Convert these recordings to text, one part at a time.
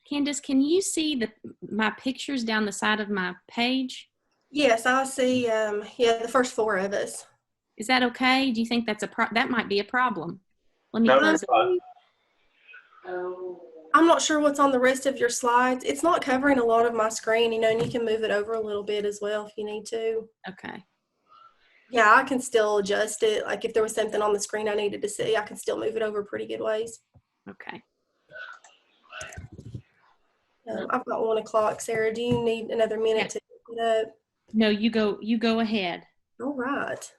Candace, can you see my pictures down the side of my page? Yes, I see, yeah, the first 4 of us. Is that okay? Do you think that might be a problem? Let me close it. I'm not sure what's on the rest of your slides. It's not covering a lot of my screen, you know, and you can move it over a little bit as well if you need to. Okay. Yeah, I can still adjust it. Like if there was something on the screen I needed to see, I can still move it over pretty good ways. Okay. I've got 1 o'clock. Sarah, do you need another minute to pick it up? No, you go ahead. All right.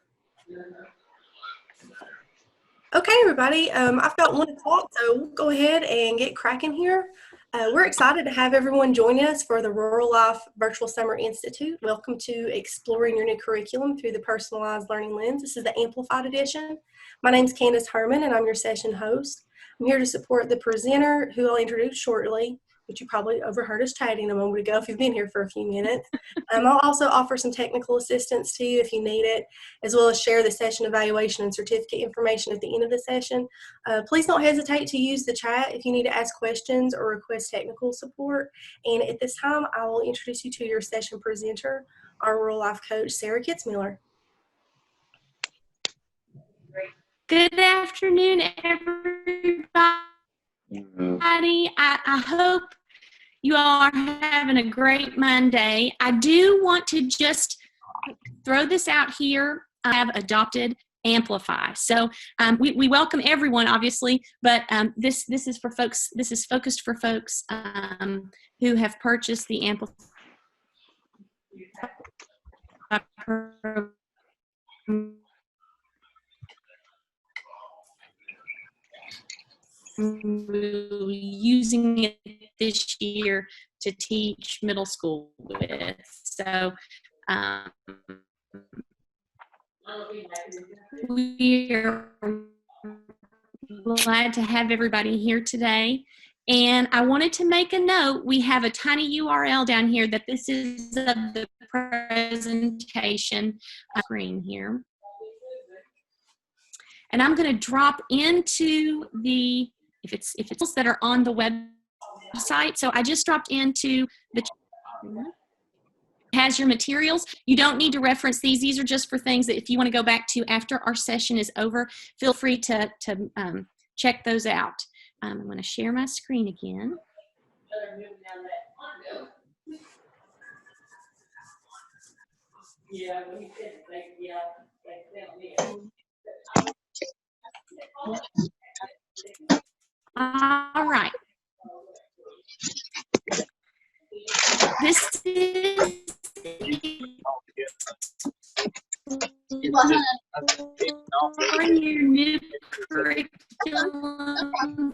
Okay, everybody. I've got 1 o'clock, so we'll go ahead and get cracking here. We're excited to have everyone join us for the Rural Life Virtual Summer Institute. Welcome to Exploring Your New Curriculum Through the Personalized Learning Lens. This is the Amplified Edition. My name is Candace Herman, and I'm your session host. I'm here to support the presenter, who I'll introduce shortly, which you probably overheard us chatting a moment ago if you've been here for a few minutes. I'll also offer some technical assistance to you if you need it, as well as share the session evaluation and certificate information at the end of the session. Please don't hesitate to use the chat if you need to ask questions or request technical support. And at this time, I will introduce you to your session presenter, our Rural Life coach, Sarah Kitzmiller. Good afternoon, everybody. I hope you all are having a great Monday. I do want to just throw this out here. I have adopted Amplify. So we welcome everyone, obviously, but this is for folks. This is focused for folks who have purchased the Amplify using it this year to teach middle school with. So we are glad to have everybody here today. And I wanted to make a note. We have a tiny URL down here that this is of the presentation screen here. And I'm going to drop into the, if it's that are on the website. So I just dropped into the, has your materials. You don't need to reference these. These are just for things that if you want to go back to after our session is over, feel free to check those out. I'm going to share my screen again. All right. This is your new curriculum.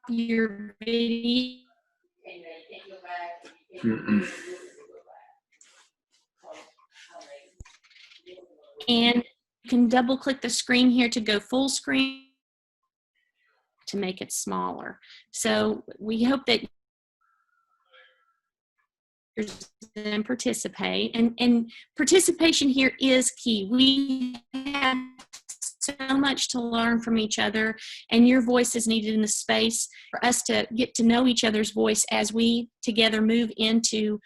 Your video. And you can double click the screen here to go full screen to make it smaller. So we hope that and participate, and participation here is key. We have so much to learn from each other, and your voice is needed in the space for us to get to know each other's voice as we together move into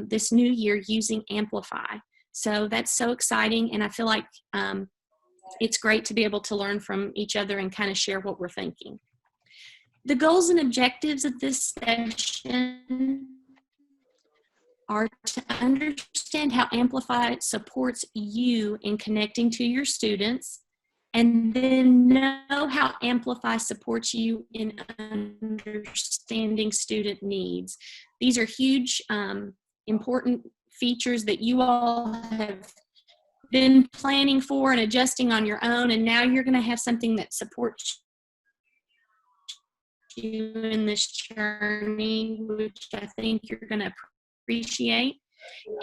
this new year using Amplify. So that's so exciting, and I feel like it's great to be able to learn from each other and kind of share what we're thinking. The goals and objectives of this session are to understand how Amplify supports you in connecting to your students, and then know how Amplify supports you in understanding student needs. These are huge, important features that you all have been planning for and adjusting on your own, and now you're going to have something that supports you in this journey, which I think you're going to appreciate.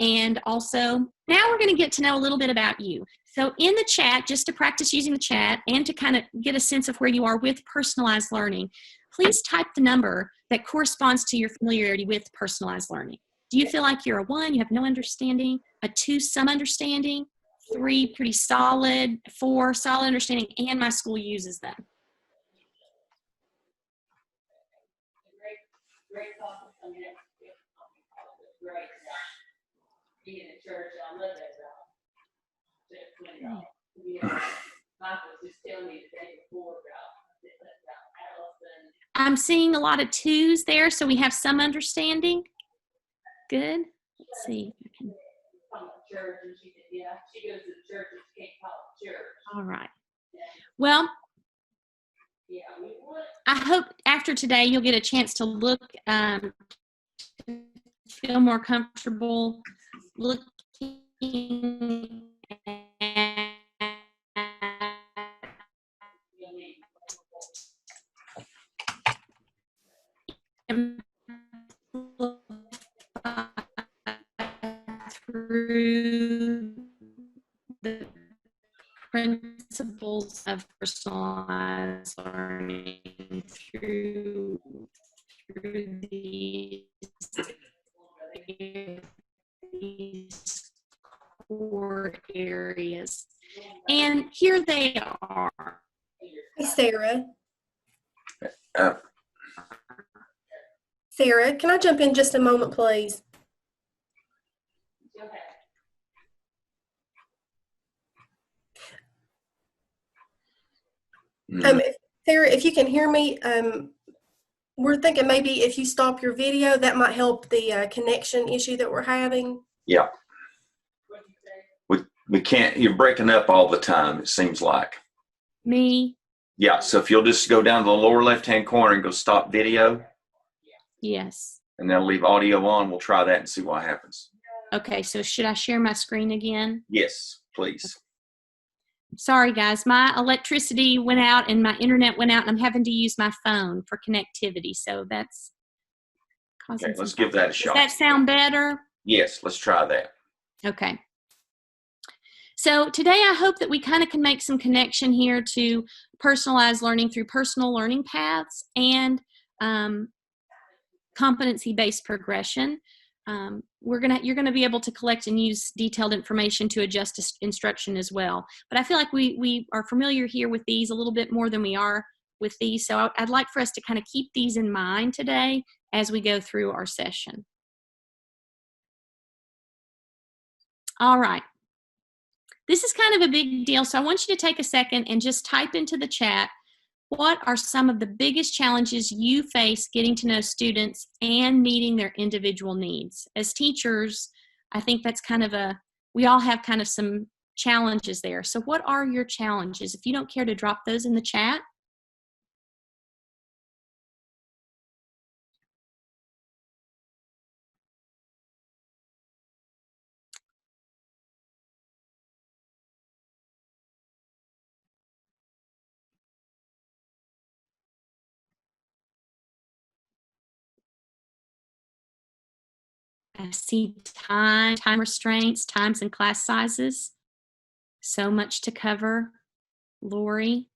And also, now we're going to get to know a little bit about you. So in the chat, just to practice using the chat and to kind of get a sense of where you are with personalized learning, please type the number that corresponds to your familiarity with personalized learning. Do you feel like you're a 1, you have no understanding, a 2, some understanding, 3, pretty solid, 4, solid understanding, and my school uses them? I'm seeing a lot of 2s there, so we have some understanding. Good. Let's see. All right. Well, I hope after today you'll get a chance to look, feel more comfortable looking at through the principles of personalized learning through these core areas. And here they are. Hey, Sarah. Sarah, can I jump in just a moment, please? Sarah, if you can hear me, we're thinking maybe if you stop your video, that might help the connection issue that we're having. Yeah. We can't, you're breaking up all the time, it seems like. Me? Yeah, so if you'll just go down to the lower left-hand corner and go stop video. Yes. And then leave audio on. We'll try that and see what happens. Okay, so should I share my screen again? Yes, please. Sorry, guys. My electricity went out and my internet went out, and I'm having to use my phone for connectivity. So that's causing Okay, let's give that a shot. Does that sound better? Yes, let's try that. Okay. So today I hope that we kind of can make some connection here to personalized learning through personal learning paths and competency-based progression. You're gonna be able to collect and use detailed information to adjust instruction as well. But I feel like we are familiar here with these a little bit more than we are with these. So I'd like for us to kind of keep these in mind today as we go through our session. All right. This is kind of a big deal, so I want you to take a second and just type into the chat, what are some of the biggest challenges you face getting to know students and meeting their individual needs? As teachers, I think that's kind of we all have kind of some challenges there. So what are your challenges? If you don't care to drop those in the chat. I see time restraints, times and class sizes. So much to cover. Lori,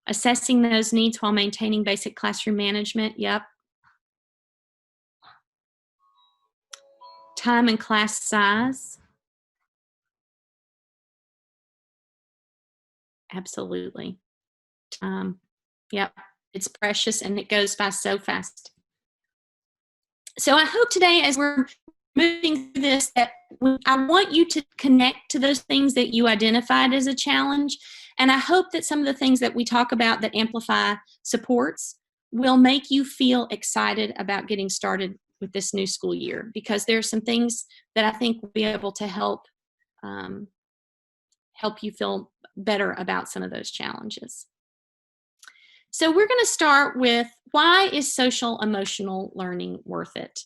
assessing those needs while maintaining basic classroom management. Yep. Time and class size. Absolutely. Yep. It's precious and it goes by so fast. So I hope today, as we're moving through this, that I want you to connect to those things that you identified as a challenge. And I hope that some of the things that we talk about that Amplify supports will make you feel excited about getting started with this new school year, because there are some things that I think will be able to help you feel better about some of those challenges. So we're going to start with, why is social emotional learning worth it?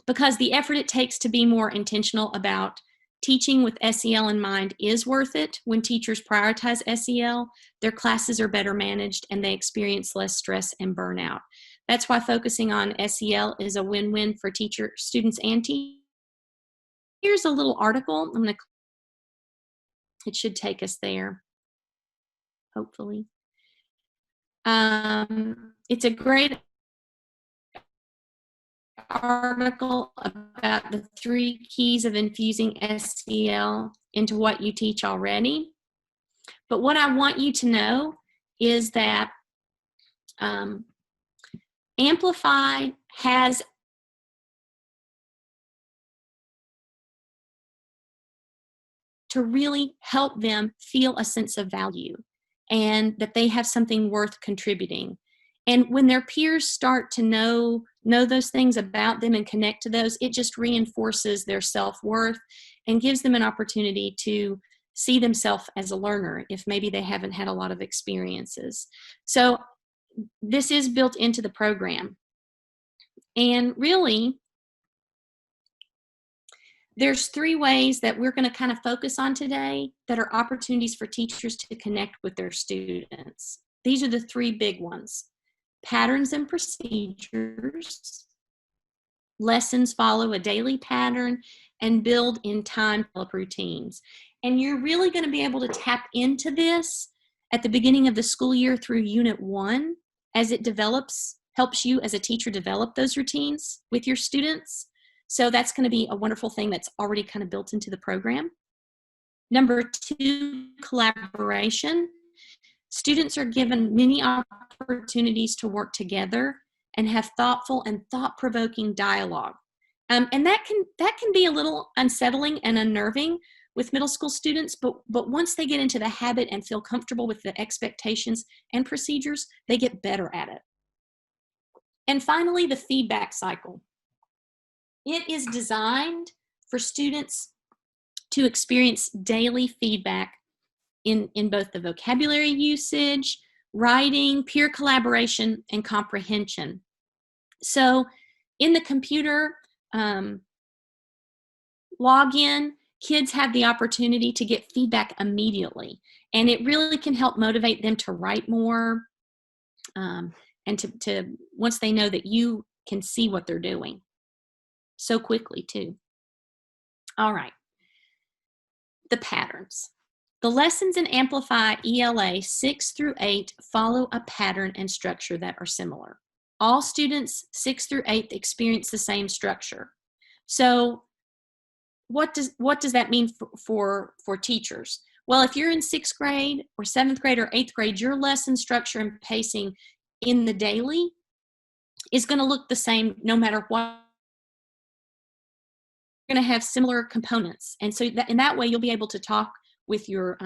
Because the effort it takes to be more intentional about teaching with SEL in mind is worth it. When teachers prioritize SEL, their classes are better managed and they experience less stress and burnout. That's why focusing on SEL is a win-win for teachers, students, and teachers. Here's a little article. It should take us there, hopefully. It's a great article about the 3 keys of infusing SEL into what you teach already. But what I want you to know is that Amplify has to really help them feel a sense of value and that they have something worth contributing. And when their peers start to know those things about them and connect to those, it just reinforces their self-worth and gives them an opportunity to see themselves as a learner if maybe they haven't had a lot of experiences. So this is built into the program. And really, there's 3 ways that we're going to kind of focus on today that are opportunities for teachers to connect with their students. These are the 3 big ones: patterns and procedures, lessons follow a daily pattern, and build in time develop routines. And you're really going to be able to tap into this at the beginning of the school year through Unit 1 as it develops, helps you as a teacher develop those routines with your students. So that's going to be a wonderful thing that's already kind of built into the program. Number 2, collaboration. Students are given many opportunities to work together and have thoughtful and thought-provoking dialogue. And that can be a little unsettling and unnerving with middle school students, but once they get into the habit and feel comfortable with the expectations and procedures, they get better at it. And finally, the feedback cycle. It is designed for students to experience daily feedback in both the vocabulary usage, writing, peer collaboration, and comprehension. So in the computer login, kids have the opportunity to get feedback immediately, and it really can help motivate them to write more and to once they know that you can see what they're doing so quickly too. All right, the patterns. The lessons in Amplify ELA 6 through 8 follow a pattern and structure that are similar. All students 6 through 8 experience the same structure. So what does that mean for teachers? Well, if you're in 6th grade or 7th grade or 8th grade, your lesson structure and pacing in the daily is going to look the same no matter what. You're going to have similar components. And so in that way, you'll be able to talk with your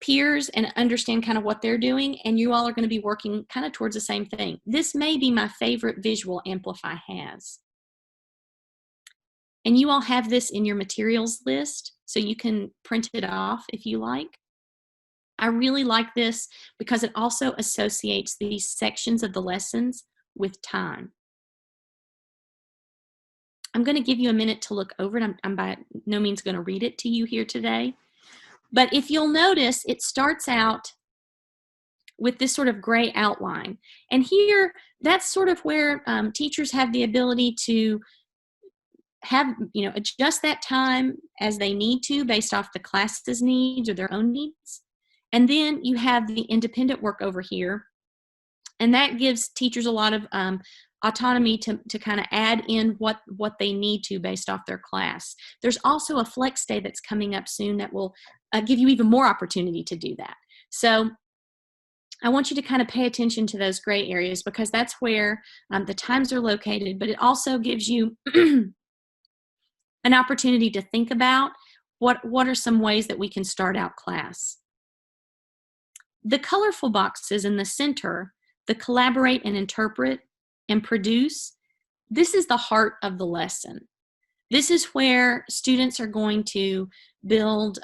peers and understand kind of what they're doing, and you all are going to be working kind of towards the same thing. This may be my favorite visual Amplify has. And you all have this in your materials list, so you can print it off if you like. I really like this because it also associates these sections of the lessons with time. I'm going to give you a minute to look over it. I'm by no means going to read it to you here today. But if you'll notice, it starts out with this sort of gray outline. And here, that's sort of where teachers have the ability to have, adjust that time as they need to based off the class's needs or their own needs. And then you have the independent work over here. And that gives teachers a lot of autonomy to kind of add in what they need to based off their class. There's also a flex day that's coming up soon that will give you even more opportunity to do that. So I want you to kind of pay attention to those gray areas because that's where the times are located, but it also gives you an opportunity to think about what are some ways that we can start out class. The colorful boxes in the center, the collaborate and interpret and produce, this is the heart of the lesson. This is where students are going to build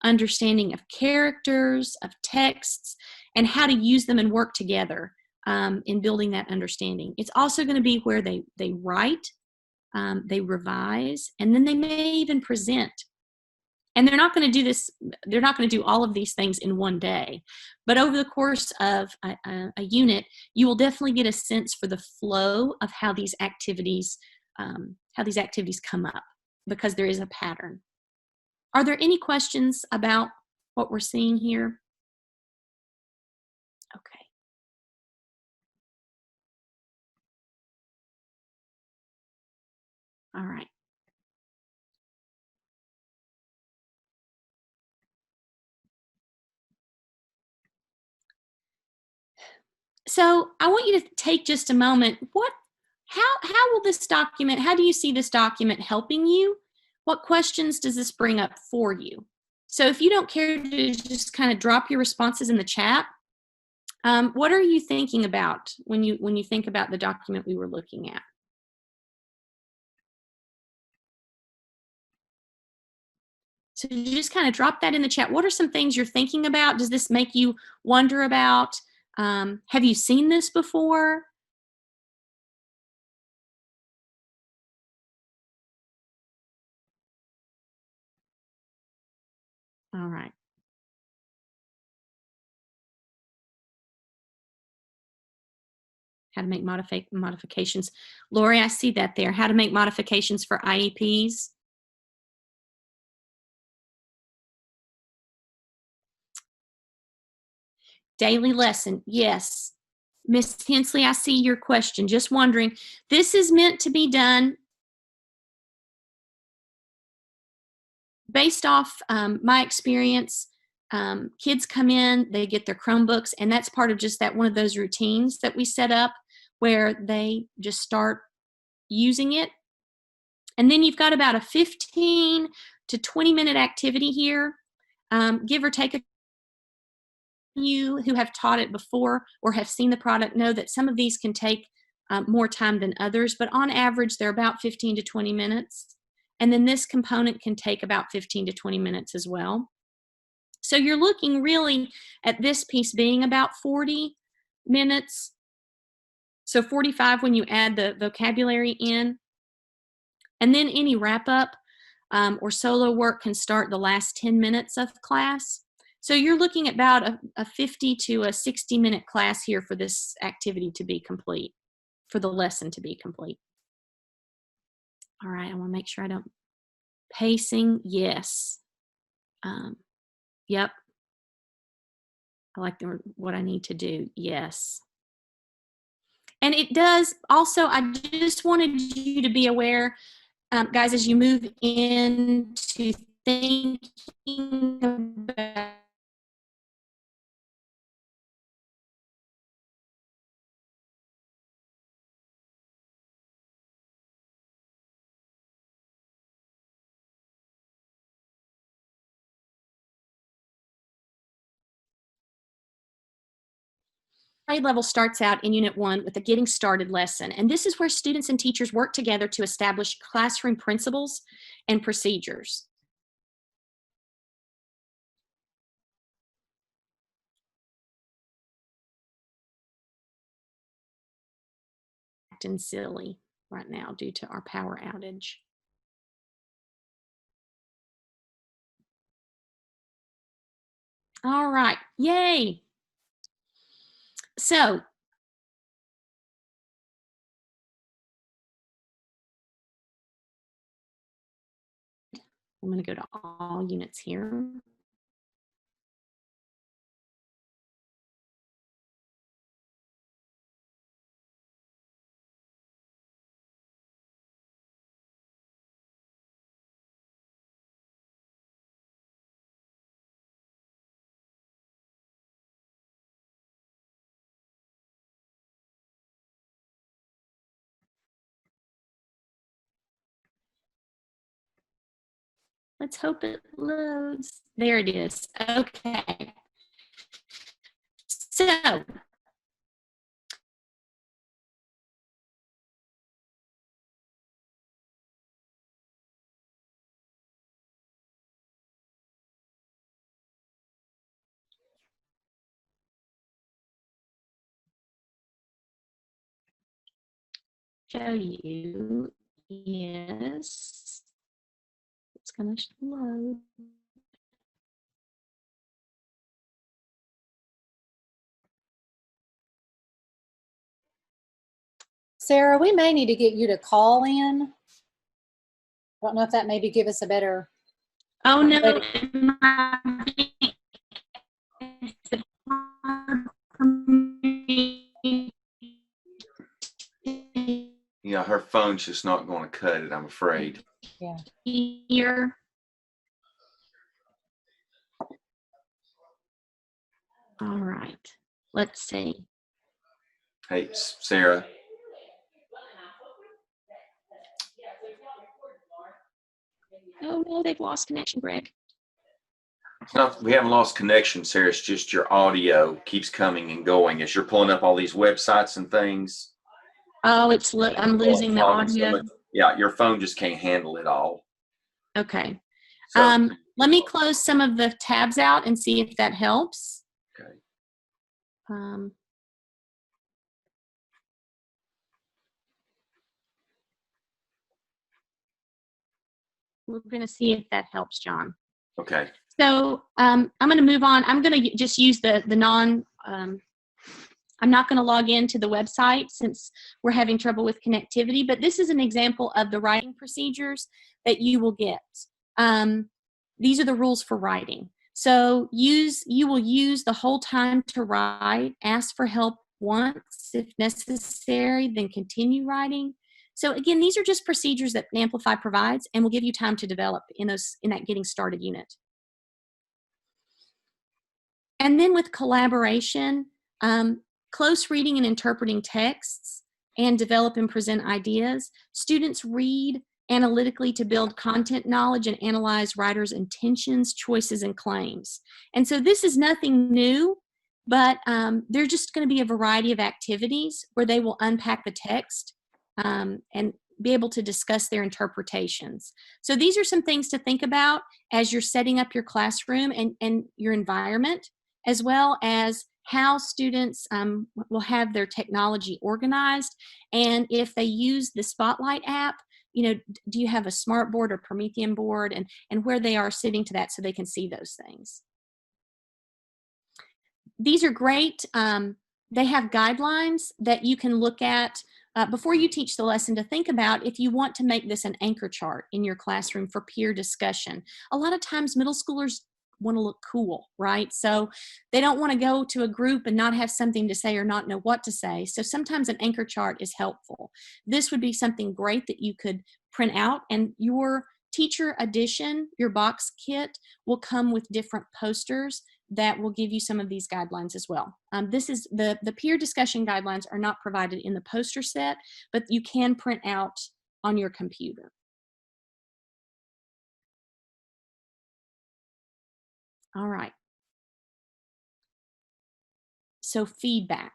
understanding of characters, of texts, and how to use them and work together in building that understanding. It's also going to be where they write, they revise, and then they may even present. And they're not going to do this, they're not going to do all of these things in one day. But over the course of a unit, you will definitely get a sense for the flow of how these activities come up, because there is a pattern. Are there any questions about what we're seeing here? Okay. All right. So I want you to take just a moment. How will this document, how do you see this document helping you? What questions does this bring up for you? So if you don't care to just kind of drop your responses in the chat, what are you thinking about when you think about the document we were looking at? So you just kind of drop that in the chat. What are some things you're thinking about? Does this make you wonder about? Have you seen this before? All right. How to make modifications. Lori, I see that there. How to make modifications for IEPs. Daily lesson, yes. Miss Hensley, I see your question. Just wondering, this is meant to be done based off my experience. Kids come in, they get their Chromebooks, and that's part of just that one of those routines that we set up where they just start using it. And then you've got about a 15 to 20-minute activity here, give or take. You who have taught it before or have seen the product know that some of these can take more time than others, but on average, they're about 15 to 20 minutes. And then this component can take about 15 to 20 minutes as well. So you're looking really at this piece being about 40 minutes. So 45 when you add the vocabulary in. And then any wrap up or solo work can start the last 10 minutes of class. So you're looking at about a 50 to a 60-minute class here for this activity to be complete, for the lesson to be complete. All right, I want to make sure I don't. Pacing, yes. Yep. I like what I need to do, yes. And it does also, I just wanted you to be aware, guys, as you move into thinking about grade level starts out in Unit 1 with a Getting Started lesson, and this is where students and teachers work together to establish classroom principles and procedures. Acting silly right now due to our power outage. All right, yay! So I'm going to go to all units here. Let's hope it loads. There it is. Okay. So show you, yes, it's going to load. Sarah, we may need to get you to call in. I don't know if that maybe give us a better. Oh no, Yeah, her phone's just not going to cut it, I'm afraid. Yeah. Here. All right. Let's see. Hey, Sarah. Oh no, they've lost connection, Greg. No, we haven't lost connection, Sarah. It's just your audio keeps coming and going as you're pulling up all these websites and things. Oh, I'm losing the audio. Yeah, your phone just can't handle it all. Okay. So, Let me close some of the tabs out and see if that helps. okay. We're going to see if that helps, John. Okay. So I'm going to move on. I'm going to just use the non, I'm not going to log into the website since we're having trouble with connectivity, but this is an example of the writing procedures that you will get. These are the rules for writing. So you will use the whole time to write, ask for help once if necessary, then continue writing. So again, these are just procedures that Amplify provides and will give you time to develop in that getting started unit. And then with collaboration, close reading and interpreting texts, and develop and present ideas. Students read analytically to build content knowledge and analyze writers' intentions, choices, and claims. And so this is nothing new, but there's just going to be a variety of activities where they will unpack the text and be able to discuss their interpretations. So these are some things to think about as you're setting up your classroom and your environment, as well as how students will have their technology organized. And if they use the Spotlight app, you know, do you have a smart board or Promethean board, and where they are sitting to that so they can see those things. These are great. They have guidelines that you can look at before you teach the lesson to think about if you want to make this an anchor chart in your classroom for peer discussion. A lot of times middle schoolers want to look cool, right? So they don't want to go to a group and not have something to say or not know what to say. So sometimes an anchor chart is helpful. This would be something great that you could print out, and your teacher edition, your box kit, will come with different posters that will give you some of these guidelines as well. This is the peer discussion guidelines are not provided in the poster set, but you can print out on your computer. All right. So feedback.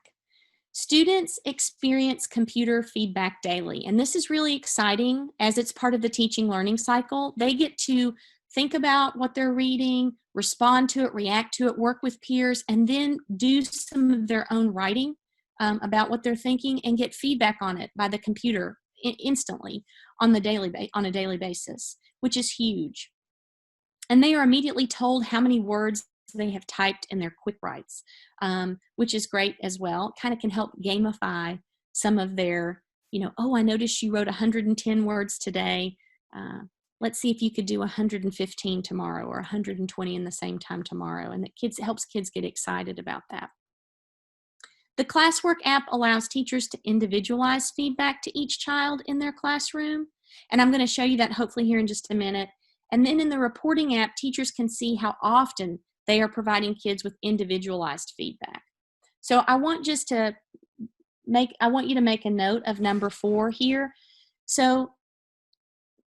Students experience computer feedback daily, and this is really exciting as it's part of the teaching learning cycle. They get to think about what they're reading, respond to it, react to it, work with peers, and then do some of their own writing about what they're thinking and get feedback on it by the computer instantly on a daily basis, which is huge. And they are immediately told how many words they have typed in their quick writes, which is great as well. Kind of can help gamify some of their, you know, oh, I noticed you wrote 110 words today. Let's see if you could do 115 tomorrow or 120 in the same time tomorrow. And it helps kids get excited about that. The Classwork app allows teachers to individualize feedback to each child in their classroom. And I'm going to show you that hopefully here in just a minute. And then in the reporting app, teachers can see how often they are providing kids with individualized feedback. So I want you to make a note of number 4 here. So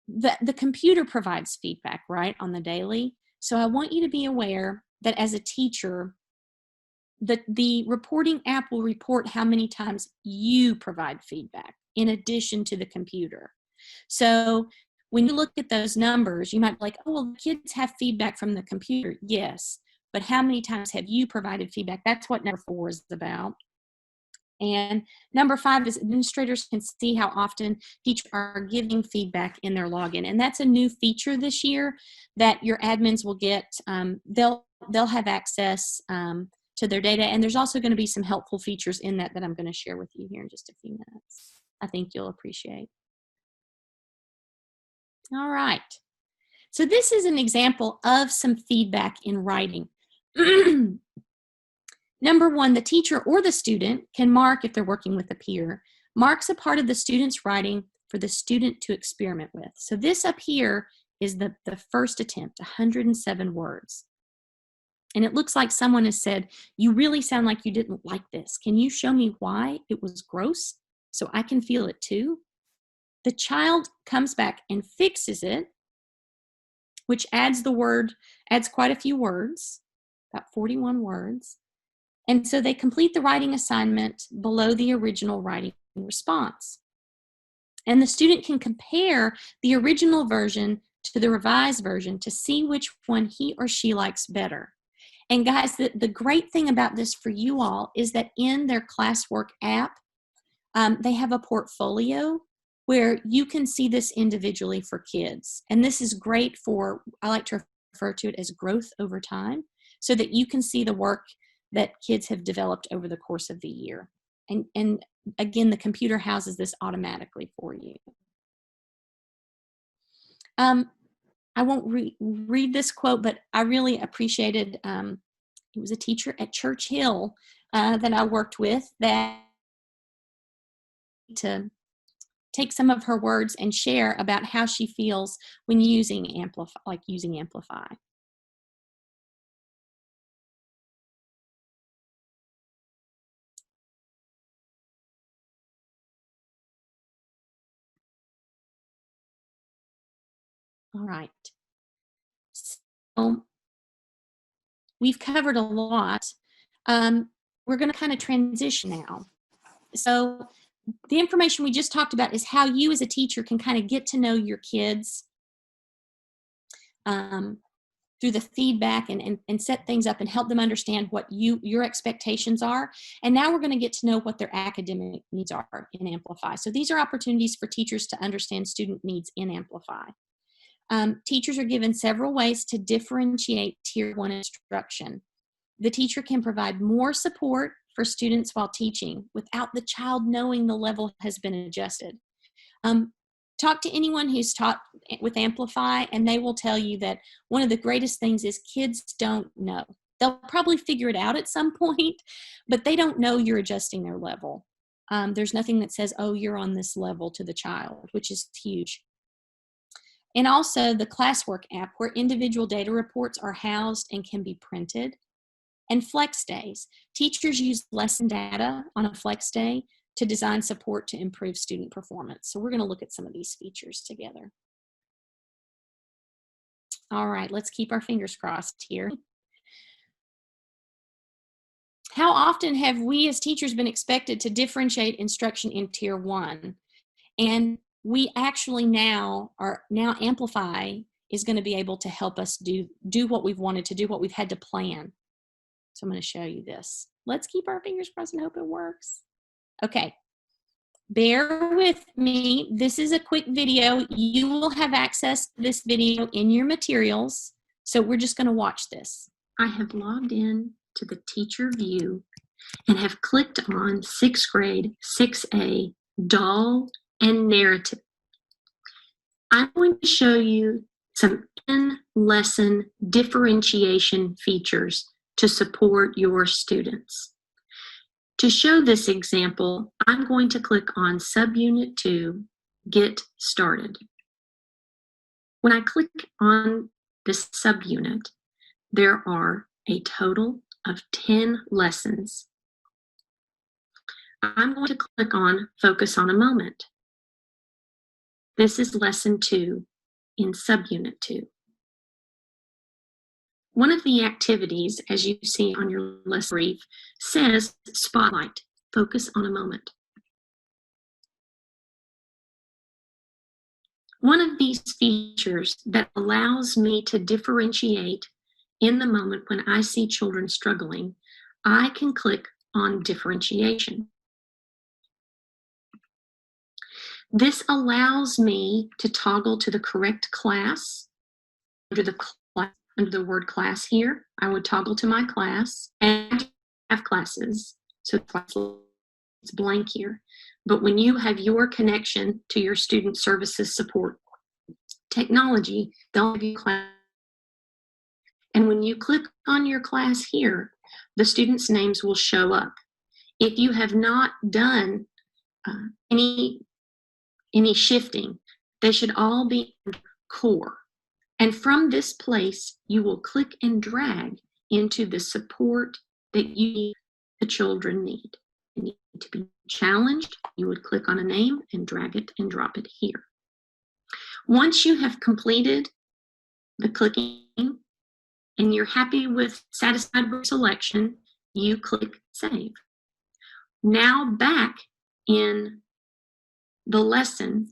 the computer provides feedback, right, on the daily. So I want you to be aware that as a teacher, the reporting app will report how many times you provide feedback in addition to the computer. So when you look at those numbers, you might be like, oh, well, kids have feedback from the computer. Yes, but how many times have you provided feedback? That's what number 4 is about. And number 5 is administrators can see how often teachers are giving feedback in their login. And that's a new feature this year that your admins will get. They'll have access to their data. And there's also going to be some helpful features in that I'm going to share with you here in just a few minutes. I think you'll appreciate. All right. So this is an example of some feedback in writing. Number 1, the teacher or the student can mark, if they're working with a peer, marks a part of the student's writing for the student to experiment with. So this up here is the first attempt, 107 words. And it looks like someone has said, you really sound like you didn't like this. Can you show me why it was gross so I can feel it too? The child comes back and fixes it, which adds quite a few words, about 41 words. And so they complete the writing assignment below the original writing response. And the student can compare the original version to the revised version to see which one he or she likes better. And guys, the great thing about this for you all is that in their Classwork app, they have a portfolio where you can see this individually for kids. And this is great for, I like to refer to it as growth over time, so that you can see the work that kids have developed over the course of the year. And again, the computer houses this automatically for you. I won't read this quote, but I really appreciated, it was a teacher at Church Hill that I worked with that to take some of her words and share about how she feels when using Amplify. All right. So we've covered a lot. We're going to kind of transition now. So the information we just talked about is how you as a teacher can kind of get to know your kids through the feedback and set things up and help them understand what your expectations are. And now we're going to get to know what their academic needs are in Amplify. So these are opportunities for teachers to understand student needs in Amplify. Teachers are given several ways to differentiate Tier 1 instruction. The teacher can provide more support for students while teaching without the child knowing the level has been adjusted. Talk to anyone who's taught with Amplify, and they will tell you that one of the greatest things is kids don't know. They'll probably figure it out at some point, but they don't know you're adjusting their level. There's nothing that says, oh, you're on this level to the child, which is huge. And also the Classwork app, where individual data reports are housed and can be printed. And flex days. Teachers use lesson data on a flex day to design support to improve student performance. So we're going to look at some of these features together. All right, let's keep our fingers crossed here. How often have we as teachers been expected to differentiate instruction in Tier 1? And we actually now Amplify is going to be able to help us do what we've wanted to do, what we've had to plan. So I'm going to show you this. Let's keep our fingers crossed and hope it works. Okay, bear with me. This is a quick video. You will have access to this video in your materials. So we're just going to watch this. I have logged in to the teacher view and have clicked on 6th grade 6A doll and narrative. I'm going to show you some in-lesson differentiation features to support your students. To show this example, I'm going to click on Subunit 2, Get Started. When I click on this subunit, there are a total of 10 lessons. I'm going to click on Focus on a Moment. This is Lesson 2 in Subunit 2. One of the activities, as you see on your lesson brief, says Spotlight, focus on a moment. One of these features that allows me to differentiate in the moment when I see children struggling, I can click on Differentiation. This allows me to toggle to the correct class. Under the word class here, I would toggle to my class, and I have classes, so it's blank here. But when you have your connection to your student services support technology, they'll have you class. And when you click on your class here, the students' names will show up. If you have not done any any shifting. They should all be in core. And from this place, you will click and drag into the support that the children need. They need to be challenged. You would click on a name and drag it and drop it here. Once you have completed the clicking and you're satisfied with selection, you click Save. Now back in the lesson,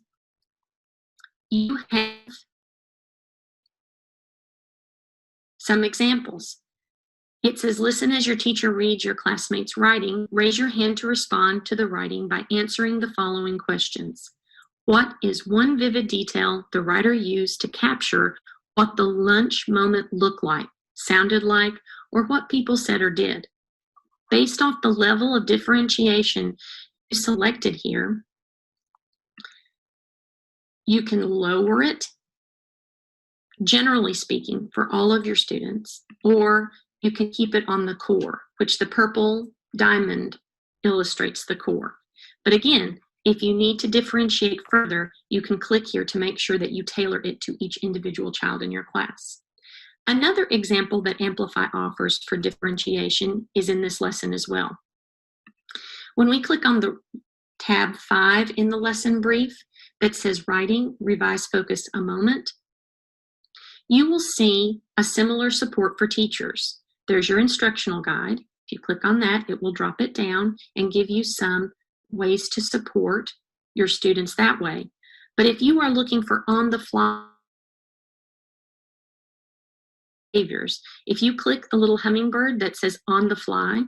you have some examples. It says, listen as your teacher reads your classmates' writing. Raise your hand to respond to the writing by answering the following questions. What is one vivid detail the writer used to capture what the lunch moment looked like, sounded like, or what people said or did? Based off the level of differentiation you selected here, you can lower it, generally speaking, for all of your students, or you can keep it on the core, which the purple diamond illustrates the core. But again, if you need to differentiate further, you can click here to make sure that you tailor it to each individual child in your class. Another example that Amplify offers for differentiation is in this lesson as well. When we click on the tab 5 in the lesson brief that says Writing, Revise, Focus, a Moment, you will see a similar support for teachers. There's your instructional guide. If you click on that, it will drop it down and give you some ways to support your students that way. But if you are looking for on-the-fly behaviors, if you click the little hummingbird that says on the fly,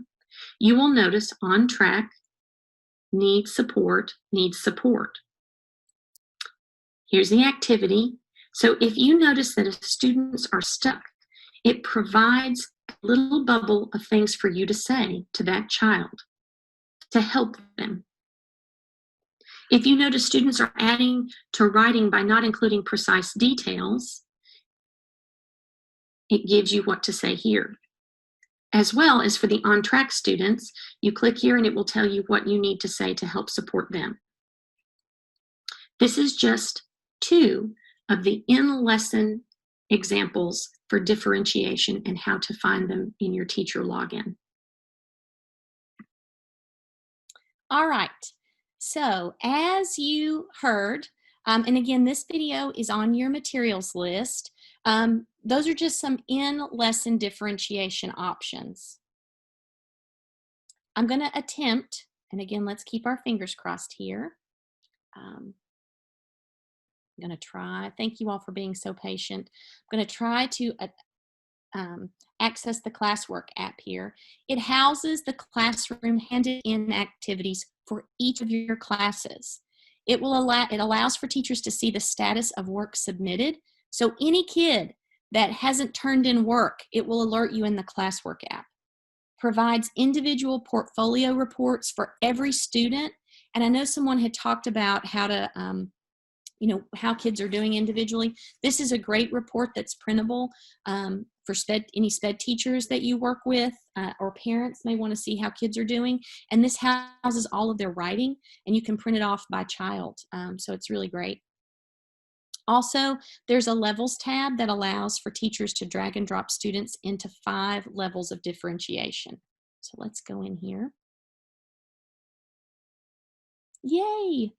you will notice on track, needs support, needs support. Here's the activity. So if you notice that students are stuck, it provides a little bubble of things for you to say to that child to help them. If you notice students are adding to writing by not including precise details, it gives you what to say here. As well as for the on-track students, you click here and it will tell you what you need to say to help support them. This is just 2 of the in-lesson examples for differentiation and how to find them in your teacher login. All right, so as you heard, and again, this video is on your materials list. Those are just some in-lesson differentiation options. I'm going to attempt, and again, let's keep our fingers crossed here. I'm going to try. Thank you all for being so patient. I'm going to try to access the Classwork app here. It houses the classroom handed-in activities for each of your classes. It allows for teachers to see the status of work submitted. So any kid that hasn't turned in work, it will alert you in the Classwork app. Provides individual portfolio reports for every student. And I know someone had talked about how to, how kids are doing individually. This is a great report that's printable for any SPED teachers that you work with, or parents may want to see how kids are doing. And this houses all of their writing, and you can print it off by child. So it's really great. Also, there's a levels tab that allows for teachers to drag and drop students into 5 levels of differentiation. So let's go in here. Yay!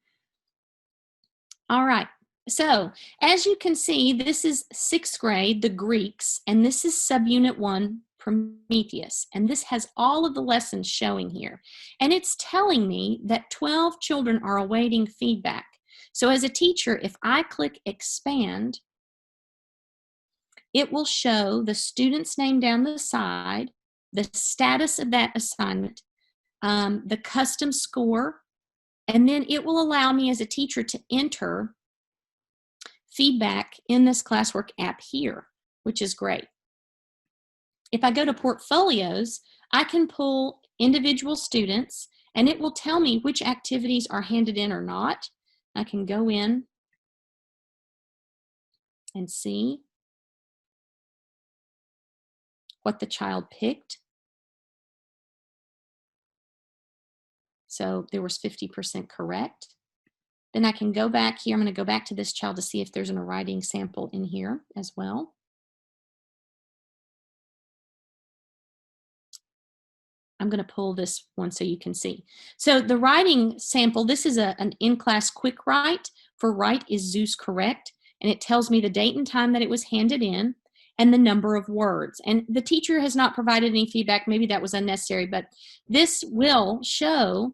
All right, so as you can see, this is 6th grade, the Greeks, and this is subunit 1, Prometheus. And this has all of the lessons showing here. And it's telling me that 12 children are awaiting feedback. So as a teacher, if I click expand, it will show the student's name down the side, the status of that assignment, the custom score, and then it will allow me as a teacher to enter feedback in this Classwork app here, which is great. If I go to portfolios, I can pull individual students and it will tell me which activities are handed in or not. I can go in and see what the child picked. So there was 50% correct. Then I can go back here. I'm going to go back to this child to see if there's a writing sample in here as well. I'm going to pull this one so you can see. So the writing sample, this is an in-class quick write. For write is Zeus correct, and it tells me the date and time that it was handed in and the number of words. And the teacher has not provided any feedback. Maybe that was unnecessary, but this will show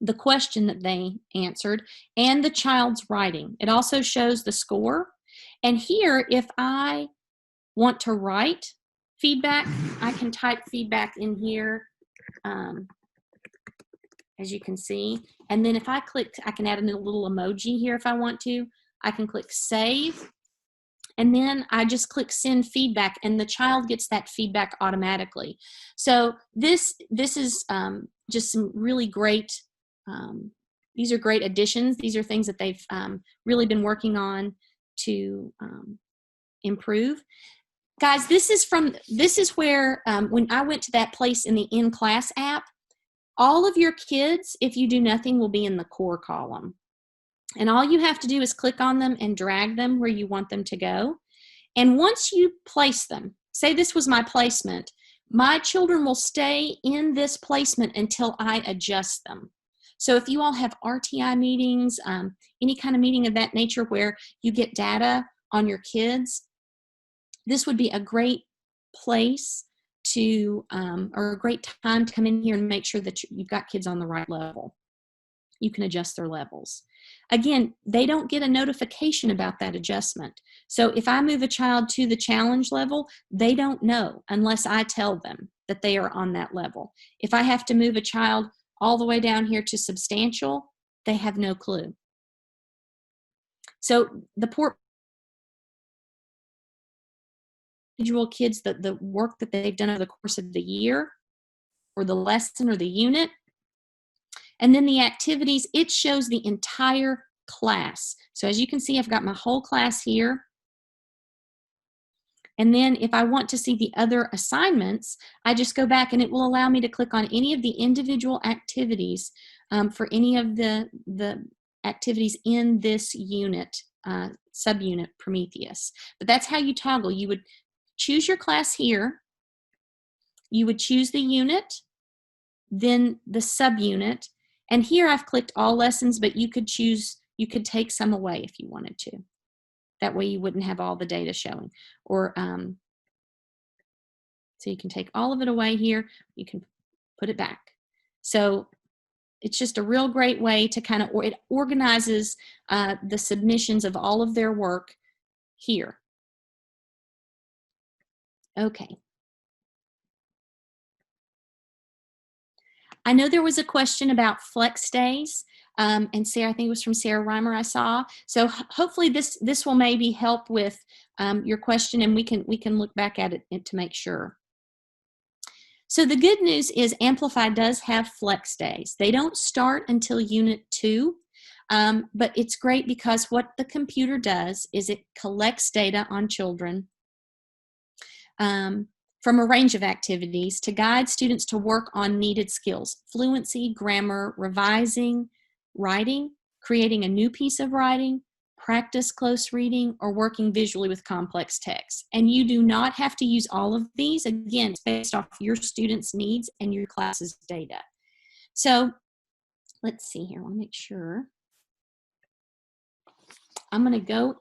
the question that they answered and the child's writing. It also shows the score. And here, if I want to write feedback, I can type feedback in here, as you can see. And then if I click, I can add a little emoji here if I want to. I can click save. And then I just click send feedback, and the child gets that feedback automatically. So this is just some really great, these are great additions. These are things that they've really been working on to improve. Guys, this is where when I went to that place in the in-class app, all of your kids, if you do nothing, will be in the core column. And all you have to do is click on them and drag them where you want them to go. And once you place them, say this was my placement, my children will stay in this placement until I adjust them. So if you all have RTI meetings, any kind of meeting of that nature where you get data on your kids, this would be a great place to, or a great time to come in here and make sure that you've got kids on the right level. You can adjust their levels. Again, they don't get a notification about that adjustment. So if I move a child to the challenge level, they don't know unless I tell them that they are on that level. If I have to move a child all the way down here to substantial, they have no clue. So the poor individual kids, the work that they've done over the course of the year or the lesson or the unit, and then the activities, it shows the entire class. So as you can see, I've got my whole class here. And then if I want to see the other assignments, I just go back and it will allow me to click on any of the individual activities for any of the activities in this unit, subunit Prometheus. But that's how you toggle. You would choose your class here. You would choose the unit, then the subunit. And here I've clicked all lessons, but you could choose, you could take some away if you wanted to. That way you wouldn't have all the data showing. Or so you can take all of it away here, you can put it back. So it's just a real great way to kind of, it organizes the submissions of all of their work here. Okay. I know there was a question about flex days, and Sarah, I think it was from Sarah Reimer I saw. So hopefully this will maybe help with your question, and we can look back at it to make sure. So the good news is Amplify does have flex days. They don't start until Unit 2, but it's great because what the computer does is it collects data on children from a range of activities to guide students to work on needed skills: fluency, grammar, revising, writing, creating a new piece of writing, practice close reading, or working visually with complex text. And you do not have to use all of these. Again, it's based off your students' needs and your class's data. So let's see here. I want to make sure. I'm going to go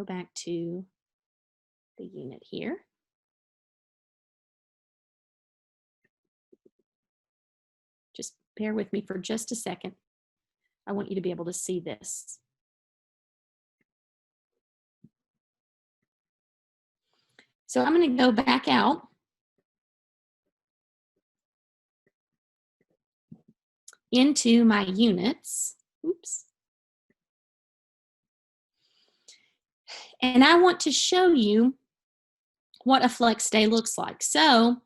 back to the unit here. Just bear with me for just a second. I want you to be able to see this. So I'm going to go back out into my units. Oops. And I want to show you what a flex day looks like. So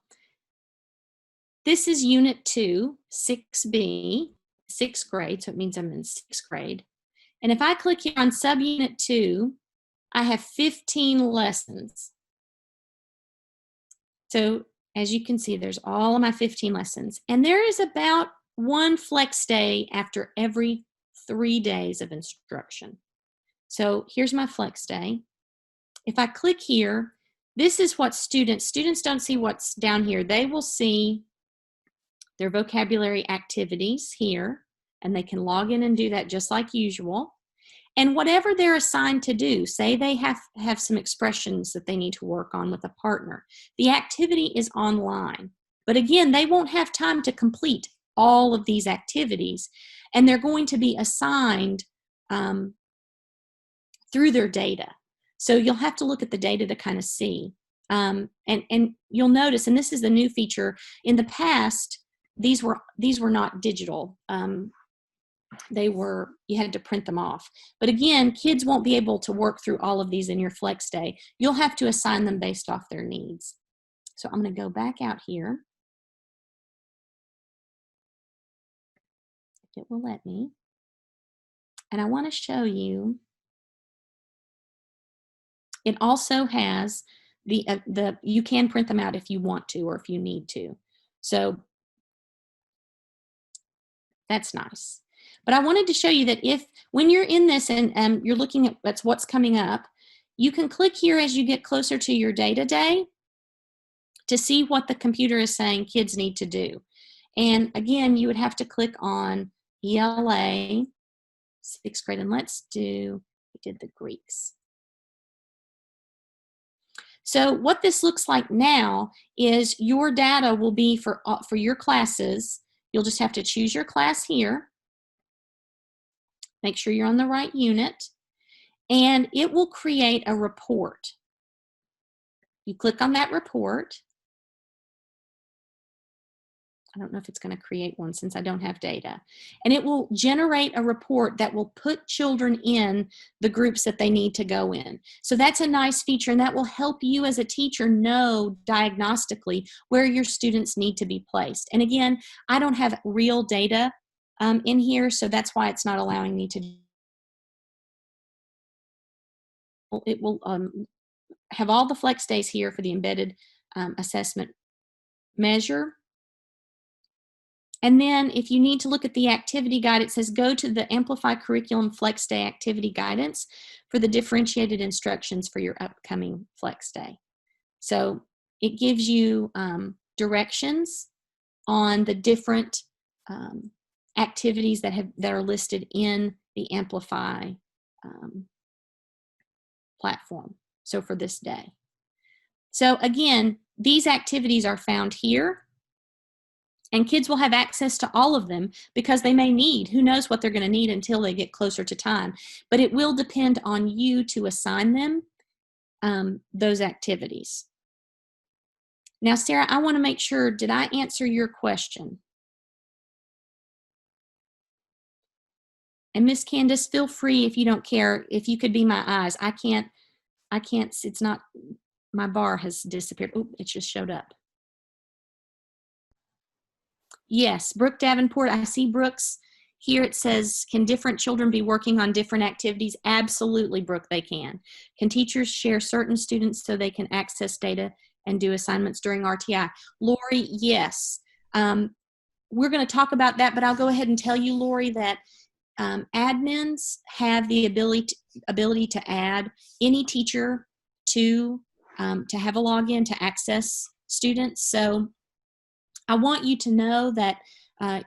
this is Unit 2, 6B, 6th grade, so it means I'm in 6th grade. And if I click here on Subunit 2, I have 15 lessons. So as you can see, there's all of my 15 lessons. And there is about one flex day after every 3 days of instruction. So here's my flex day. If I click here, this is what students don't see what's down here. They will see their vocabulary activities here, and they can log in and do that just like usual. And whatever they're assigned to do, say they have some expressions that they need to work on with a partner, the activity is online. But again, they won't have time to complete all of these activities, and they're going to be assigned through their data. So you'll have to look at the data to kind of see. And you'll notice, and this is the new feature, in the past, these were not digital. You had to print them off. But again, kids won't be able to work through all of these in your flex day. You'll have to assign them based off their needs. So I'm going to go back out here. If it will let me. And I want to show you, it also has you can print them out if you want to or if you need to. So that's nice. But I wanted to show you that when you're in this and you're looking at what's coming up, you can click here as you get closer to your data day to see what the computer is saying kids need to do. And again, you would have to click on ELA, 6th grade, and we did the Greeks. So what this looks like now is your data will be for your classes. You'll just have to choose your class here. Make sure you're on the right unit. And it will create a report. You click on that report. I don't know if it's going to create one since I don't have data. And it will generate a report that will put children in the groups that they need to go in. So that's a nice feature, and that will help you as a teacher know diagnostically where your students need to be placed. And again, I don't have real data in here, so that's why it's not allowing me to. It will have all the flex days here for the embedded assessment measure. And then if you need to look at the activity guide, it says go to the Amplify Curriculum Flex Day activity guidance for the differentiated instructions for your upcoming Flex Day. So it gives you directions on the different activities that are listed in the Amplify platform. So for this day. So again, these activities are found here. And kids will have access to all of them because they may need, who knows what they're going to need until they get closer to time. But it will depend on you to assign them those activities. Now, Sarah, I want to make sure, did I answer your question? And Miss Candace, feel free if you don't care, if you could be my eyes. I can't, it's not, my bar has disappeared. Oh, it just showed up. Yes, Brooke Davenport, I see Brooks here. It says, can different children be working on different activities? Absolutely, Brooke, they can. Can teachers share certain students so they can access data and do assignments during RTI? Lori, yes. We're going to talk about that, but I'll go ahead and tell you, Lori, that admins have the ability to add any teacher to have a login to access students. So I want you to know that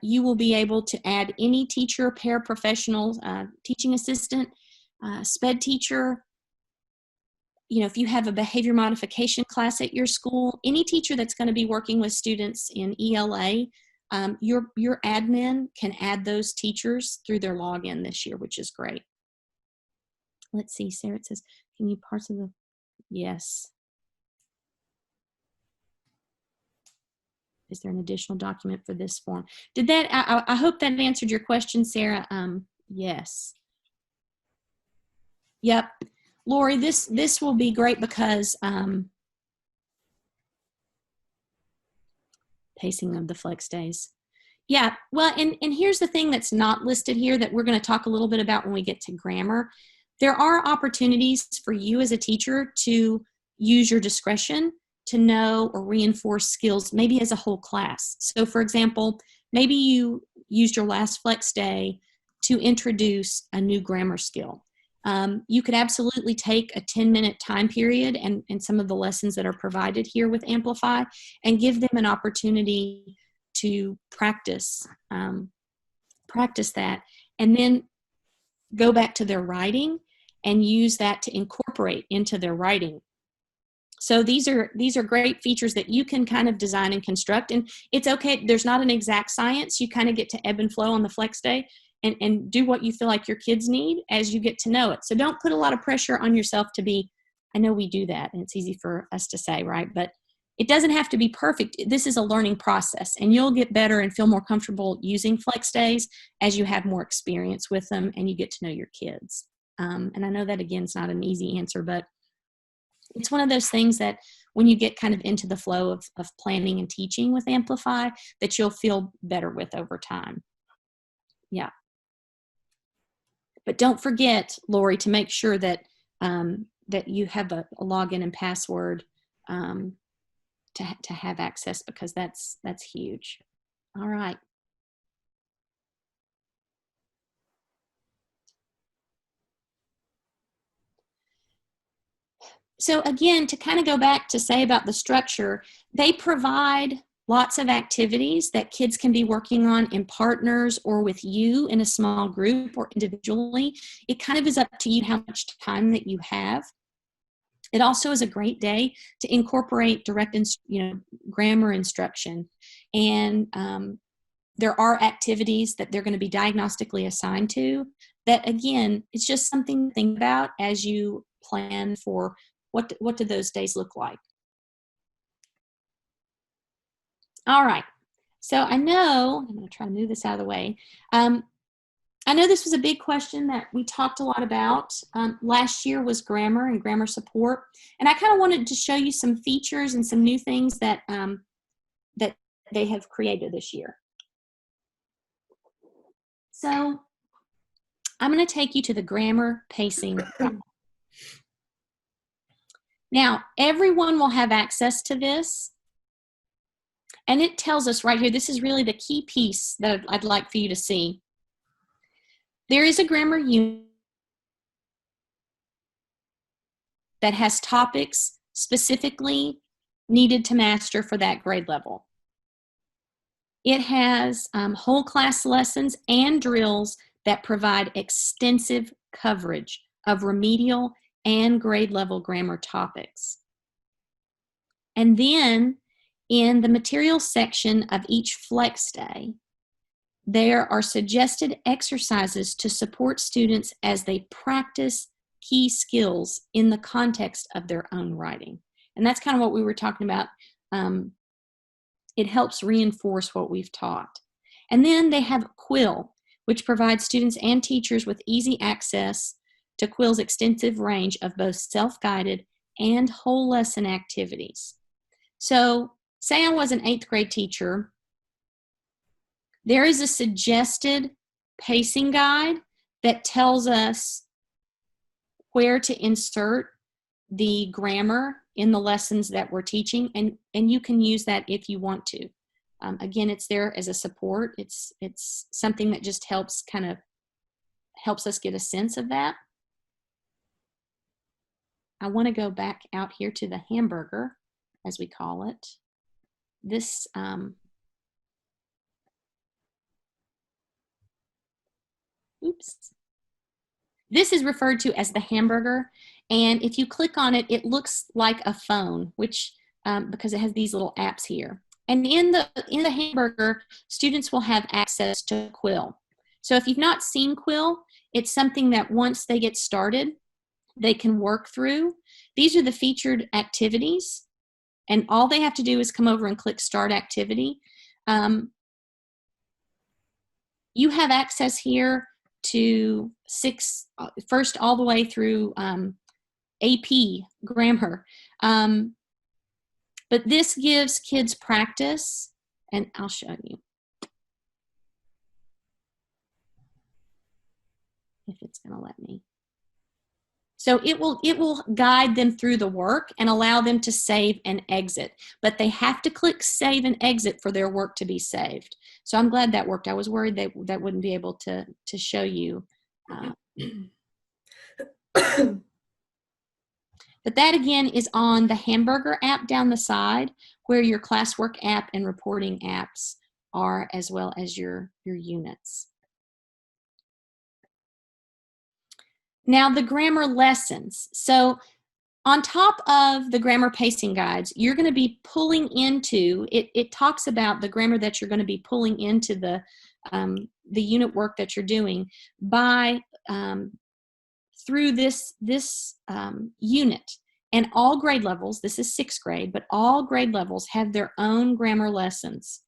you will be able to add any teacher, paraprofessional, teaching assistant, SPED teacher. You know, if you have a behavior modification class at your school, any teacher that's going to be working with students in ELA, your admin can add those teachers through their login this year, which is great. Let's see, Sarah, it says, can you parts of the, yes. Is there an additional document for this form? Did that, I hope that answered your question, Sarah. Yes. Yep. Lori, this will be great because pacing of the flex days. Yeah, well, and here's the thing that's not listed here that we're going to talk a little bit about when we get to grammar. There are opportunities for you as a teacher to use your discretion to know or reinforce skills, maybe as a whole class. So for example, maybe you used your last flex day to introduce a new grammar skill. You could absolutely take a 10-minute time period and some of the lessons that are provided here with Amplify and give them an opportunity to practice that, and then go back to their writing and use that to incorporate into their writing. So these are great features that you can kind of design and construct, and it's okay. There's not an exact science. You kind of get to ebb and flow on the flex day and do what you feel like your kids need as you get to know it. So don't put a lot of pressure on yourself to be, I know we do that and it's easy for us to say, right? But it doesn't have to be perfect. This is a learning process, and you'll get better and feel more comfortable using flex days as you have more experience with them and you get to know your kids. And I know that, again, is not an easy answer, but it's one of those things that when you get kind of into the flow of planning and teaching with Amplify, that you'll feel better with over time. Yeah. But don't forget, Lori, to make sure that that you have a login and password to have access, because that's huge. All right. So again, to kind of go back to say about the structure, they provide lots of activities that kids can be working on in partners or with you in a small group or individually. It kind of is up to you how much time that you have. It also is a great day to incorporate direct, grammar instruction. And there are activities that they're going to be diagnostically assigned to that, again, it's just something to think about as you plan for what do those days look like. All right. So I'm going to try to move this out of the way. I know this was a big question that we talked a lot about. Last year was grammar and grammar support. And I kind of wanted to show you some features and some new things that, that they have created this year. So I'm going to take you to the grammar pacing. Now, everyone will have access to this. And it tells us right here, this is really the key piece that I'd like for you to see. There is a grammar unit that has topics specifically needed to master for that grade level. It has whole class lessons and drills that provide extensive coverage of remedial and grade level grammar topics. And then in the materials section of each flex day, there are suggested exercises to support students as they practice key skills in the context of their own writing. And that's kind of what we were talking about. It helps reinforce what we've taught. And then they have Quill, which provides students and teachers with easy access to Quill's extensive range of both self-guided and whole lesson activities. So say I was an 8th grade teacher, there is a suggested pacing guide that tells us where to insert the grammar in the lessons that we're teaching, and you can use that if you want to. Again, it's there as a support. It's something that just helps us get a sense of that. I want to go back out here to the hamburger, as we call it. This This is referred to as the hamburger, and if you click on it, it looks like a phone, which because it has these little apps here. And in the hamburger, students will have access to Quill. So if you've not seen Quill, it's something that once they get started, they can work through. These are the featured activities, and all they have to do is come over and click Start Activity. You have access here to first all the way through AP grammar. But this gives kids practice, and I'll show you if it's going to let me. So it will guide them through the work and allow them to save and exit. But they have to click save and exit for their work to be saved. So I'm glad that worked. I was worried that wouldn't be able to show you. But that again is on the Hamburger app down the side, where your Classwork app and reporting apps are, as well as your units. Now the grammar lessons. So on top of the grammar pacing guides, you're going to be pulling into, it talks about the grammar that you're going to be pulling into the unit work that you're doing by through this unit. And all grade levels, this is 6th grade, but all grade levels have their own grammar lessons.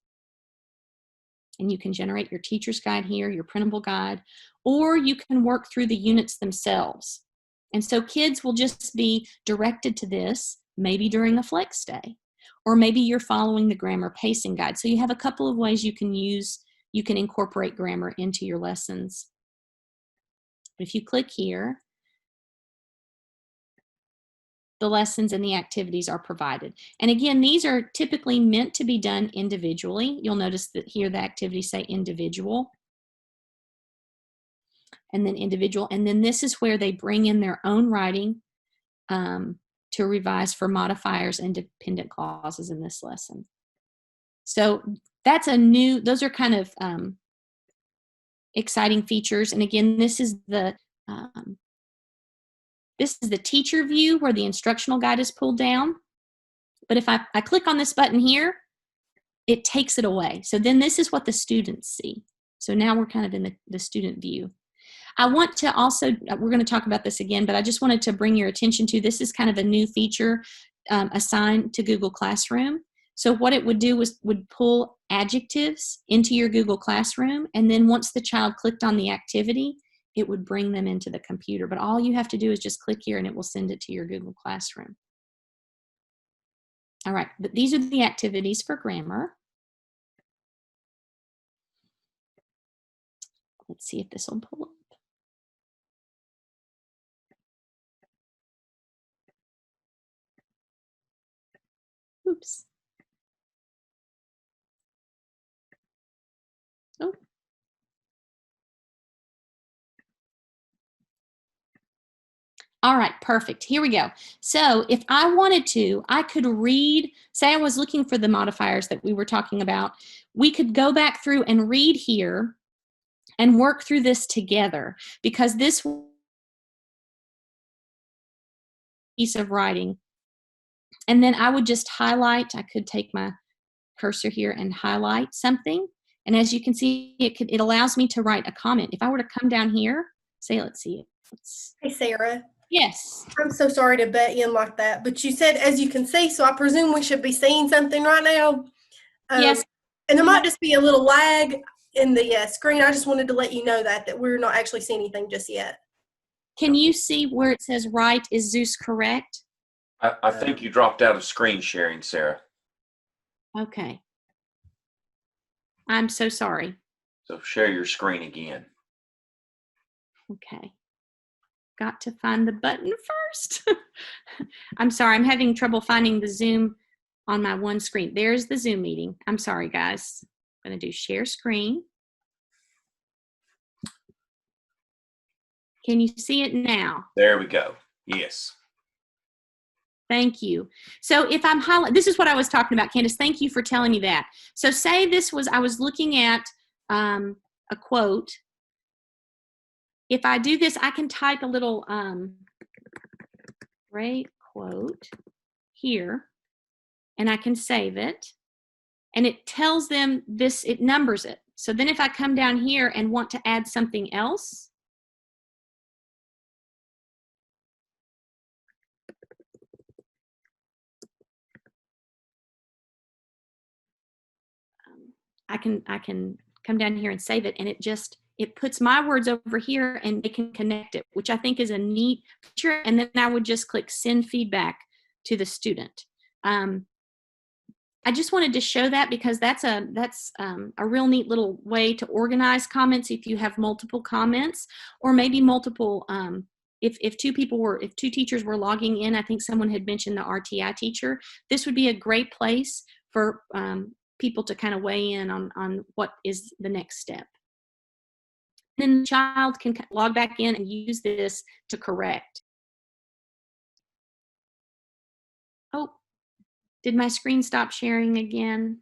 And you can generate your teacher's guide here, your printable guide, or you can work through the units themselves. And so kids will just be directed to this, maybe during a flex day, or maybe you're following the grammar pacing guide. So you have a couple of ways you can incorporate grammar into your lessons. If you click here, the lessons and the activities are provided. And again, these are typically meant to be done individually. You'll notice that here the activities say individual, and then individual. And then this is where they bring in their own writing to revise for modifiers and dependent clauses in this lesson. So that's those are kind of exciting features. And again, this is the teacher view where the instructional guide is pulled down. But if I click on this button here, it takes it away. So then this is what the students see. So now we're kind of in the student view. I want to also, we're going to talk about this again, but I just wanted to bring your attention to, this is kind of a new feature assigned to Google Classroom. So what it would do would pull adjectives into your Google Classroom, and then once the child clicked on the activity, it would bring them into the computer. But all you have to do is just click here and it will send it to your Google Classroom. All right, but these are the activities for grammar. Let's see if this will pull up. Oops. Oh. All right, perfect. Here we go. So if I wanted to, I could read, say I was looking for the modifiers that we were talking about, we could go back through and read here and work through this together, because this piece of writing, and then I would just highlight, I could take my cursor here and highlight something. And as you can see, it allows me to write a comment. If I were to come down here, say, let's see. Hey, Sarah. Yes. I'm so sorry to butt in like that, but you said, as you can see, so I presume we should be seeing something right now. Yes. And there might just be a little lag in the screen. I just wanted to let you know that we're not actually seeing anything just yet. Can you see where it says right? Is Zeus correct? I think you dropped out of screen sharing, Sarah. Okay. I'm so sorry. So share your screen again. Okay. Got to find the button first. I'm sorry. I'm having trouble finding the Zoom on my one screen. There's the Zoom meeting. I'm sorry, guys. I'm going to do share screen. Can you see it now? There we go. Yes. Thank you. So if I'm highlighting, this is what I was talking about, Candace. Thank you for telling me that. So say I was looking at a quote. If I do this, I can type a little great quote here, and I can save it. And it tells them this, it numbers it. So then if I come down here and want to add something else, I can come down here and save it, and it puts my words over here and they can connect it, which I think is a neat feature. And then I would just click send feedback to the student. I just wanted to show that because that's a real neat little way to organize comments if you have multiple comments, or maybe multiple if two teachers were logging in, I think someone had mentioned the RTI teacher, this would be a great place for people to kind of weigh in on what is the next step. Then the child can log back in and use this to correct. Oh, did my screen stop sharing again?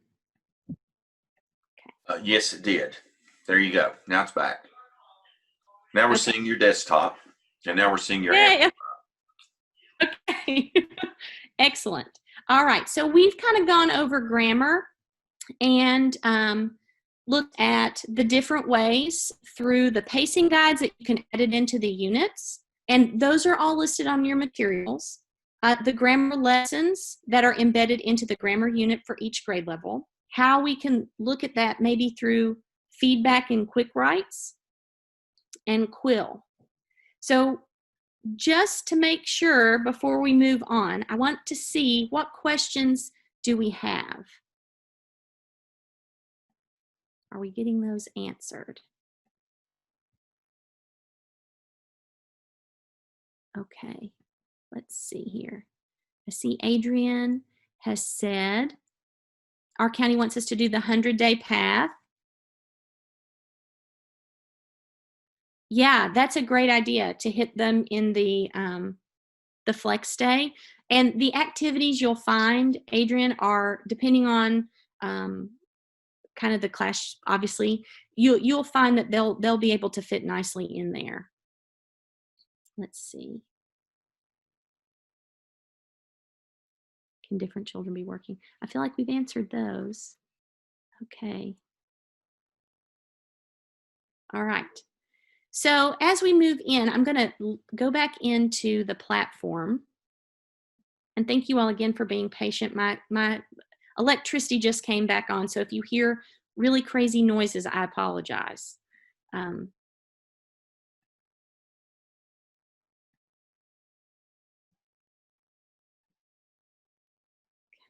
Yes, it did. There you go. Now it's back. Now we're seeing your desktop, and now we're seeing your Yay. Okay. Excellent. All right. So we've kind of gone over grammar and looked at the different ways through the pacing guides that you can edit into the units. And those are all listed on your materials. The grammar lessons that are embedded into the grammar unit for each grade level. How we can look at that maybe through feedback and quick writes and Quill. So just to make sure before we move on, I want to see what questions do we have. Are we getting those answered? Okay, let's see here. I see Adrian has said, our county wants us to do the 100-day path. Yeah, that's a great idea to hit them in the flex day. And the activities you'll find, Adrian, are depending on kind of the class. Obviously, you'll find that they'll be able to fit nicely in there. Let's see. Can different children be working? I feel like we've answered those. Okay. All right. So as we move in, I'm going to go back into the platform. And thank you all again for being patient. My electricity just came back on, so if you hear really crazy noises, I apologize.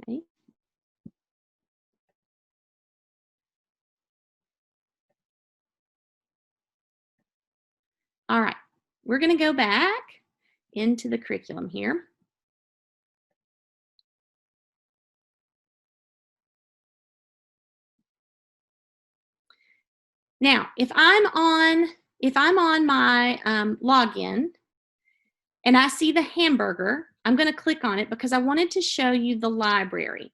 Okay. All right, we're going to go back into the curriculum here. Now, if I'm on my login and I see the hamburger, I'm going to click on it because I wanted to show you the library.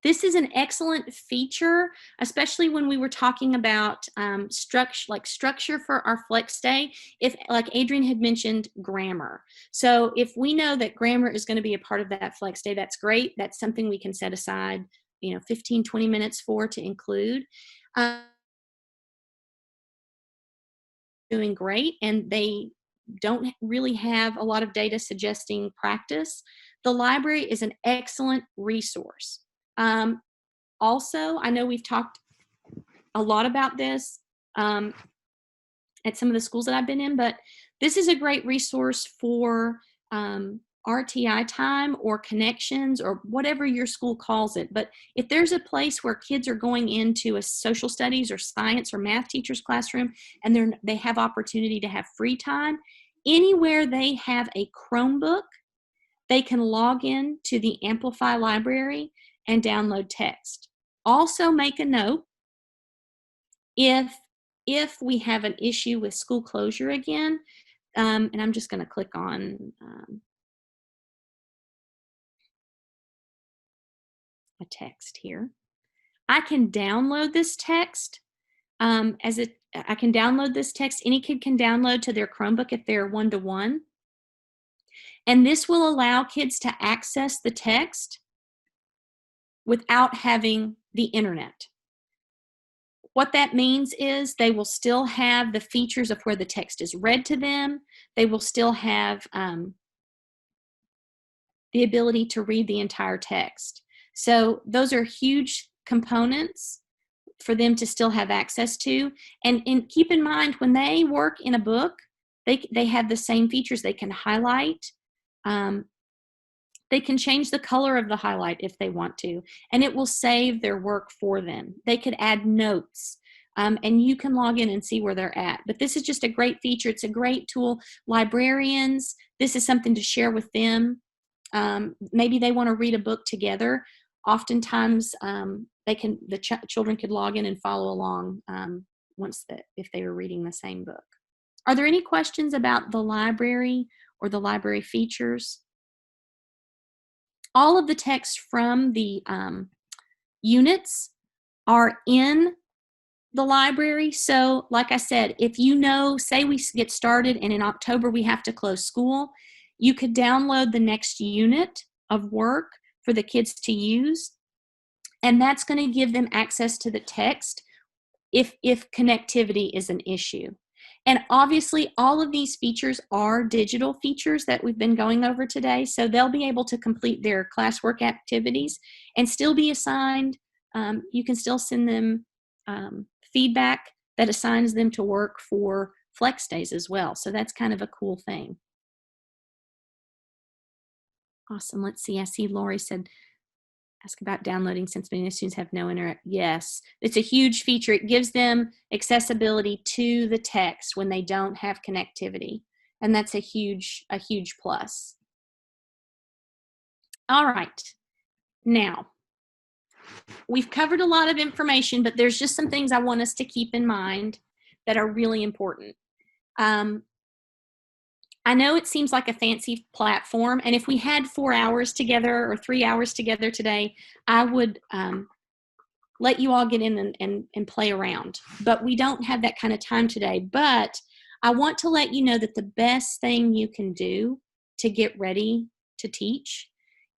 This is an excellent feature, especially when we were talking about structure for our flex day. If, like Adrian had mentioned, grammar. So if we know that grammar is going to be a part of that flex day, that's great. That's something we can set aside, 15, 20 minutes for to include. Doing great, and they don't really have a lot of data suggesting practice. The library is an excellent resource. Also, I know we've talked a lot about this at some of the schools that I've been in, but this is a great resource for RTI time or connections or whatever your school calls it. But if there's a place where kids are going into a social studies or science or math teacher's classroom and they have opportunity to have free time, anywhere they have a Chromebook, they can log in to the Amplify library and download text. Also make a note, if we have an issue with school closure again, and I'm just going to click on a text here. I can download this text I can download this text. Any kid can download to their Chromebook if they're one-to-one. And this will allow kids to access the text without having the internet. What that means is they will still have the features of where the text is read to them. They will still have the ability to read the entire text. So those are huge components for them to still have access to. And keep in mind, when they work in a book, they have the same features. They can highlight. They can change the color of the highlight if they want to, and it will save their work for them. They could add notes. and you can log in and see where they're at. But this is just a great feature. It's a great tool. Librarians, this is something to share with them. Maybe they want to read a book together. Oftentimes, the children could log in and follow along if they were reading the same book. Are there any questions about the library or the library features? All of the text from the units are in the library. So like I said, if you know, say we get started and in October we have to close school, you could download the next unit of work for the kids to use, and that's going to give them access to the text if connectivity is an issue. And obviously all of these features are digital features that we've been going over today, so they'll be able to complete their classwork activities and still be assigned. You can still send them feedback that assigns them to work for flex days as well. So that's kind of a cool thing. Awesome. Let's see. I see Lori said, ask about downloading since many students have no internet. Yes, it's a huge feature. It gives them accessibility to the text when they don't have connectivity. And that's a huge plus. All right. Now, we've covered a lot of information, but there's just some things I want us to keep in mind that are really important. I know it seems like a fancy platform, and if we had 4 hours together or 3 hours together today, I would let you all get in and play around. But we don't have that kind of time today. But I want to let you know that the best thing you can do to get ready to teach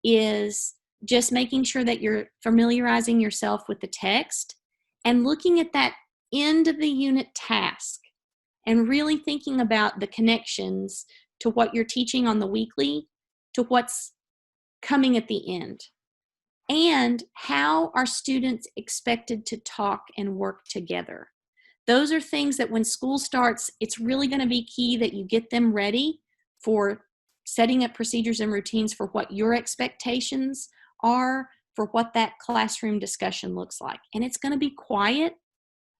is just making sure that you're familiarizing yourself with the text and looking at that end of the unit task and really thinking about the connections to what you're teaching on the weekly to what's coming at the end. And how are students expected to talk and work together? Those are things that when school starts, it's really going to be key that you get them ready for setting up procedures and routines for what your expectations are for what that classroom discussion looks like. And it's going to be quiet,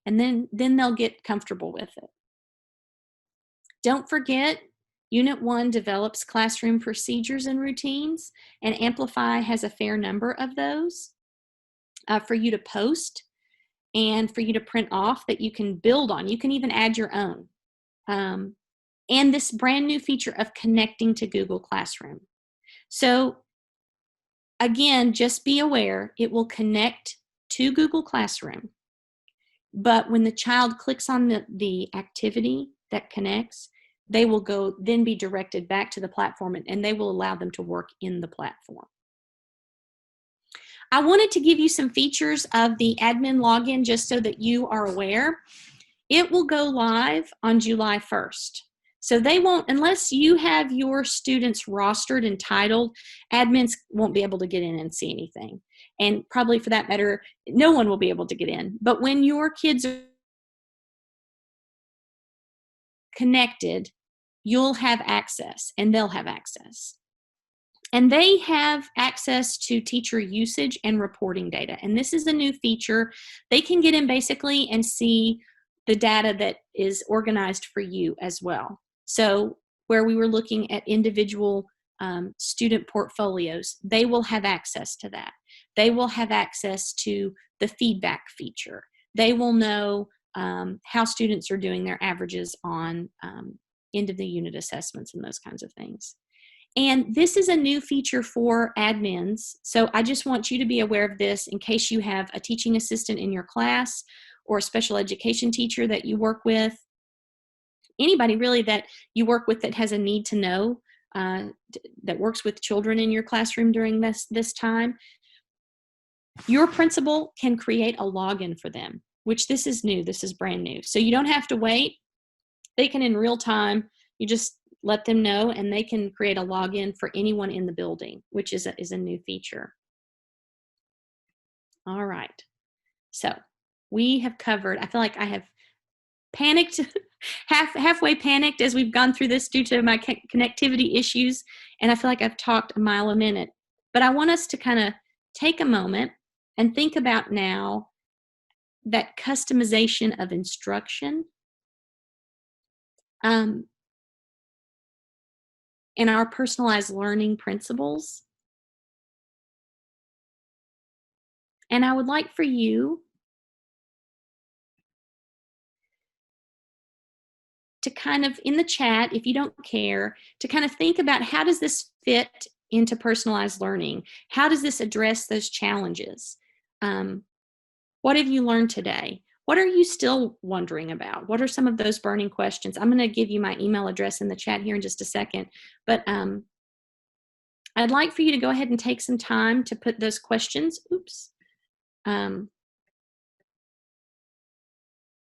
and then they'll get comfortable with it. Don't forget, Unit 1 develops classroom procedures and routines, and Amplify has a fair number of those for you to post and for you to print off that you can build on. You can even add your own. And this brand new feature of connecting to Google Classroom. So again, just be aware, it will connect to Google Classroom. But when the child clicks on the activity that connects, they will then be directed back to the platform, and they will allow them to work in the platform. I wanted to give you some features of the admin login just so that you are aware. It will go live on July 1st. So they won't, unless you have your students rostered and titled, admins won't be able to get in and see anything. And probably for that matter, no one will be able to get in. But when your kids are connected, you'll have access and they'll have access. And they have access to teacher usage and reporting data. And this is a new feature. They can get in basically and see the data that is organized for you as well. So where we were looking at individual student portfolios, they will have access to that. They will have access to the feedback feature. They will know how students are doing their averages on end of the unit assessments and those kinds of things. And this is a new feature for admins. So I just want you to be aware of this in case you have a teaching assistant in your class or a special education teacher that you work with. Anybody really that you work with that has a need to know, that works with children in your classroom during this time. Your principal can create a login for them, which this is new. This is brand new. So you don't have to wait. They can in real time, you just let them know and they can create a login for anyone in the building, which is a new feature. All right. So we have covered, I feel like I have panicked, halfway panicked as we've gone through this due to my connectivity issues. And I feel like I've talked a mile a minute, but I want us to kind of take a moment and think about now that customization of instruction, and our personalized learning principles. And I would like for you to kind of, in the chat, if you don't care, to kind of think about, how does this fit into personalized learning? How does this address those challenges? What have you learned today? What are you still wondering about? What are some of those burning questions? I'm going to give you my email address in the chat here in just a second, but I'd like for you to go ahead and take some time to put those questions, in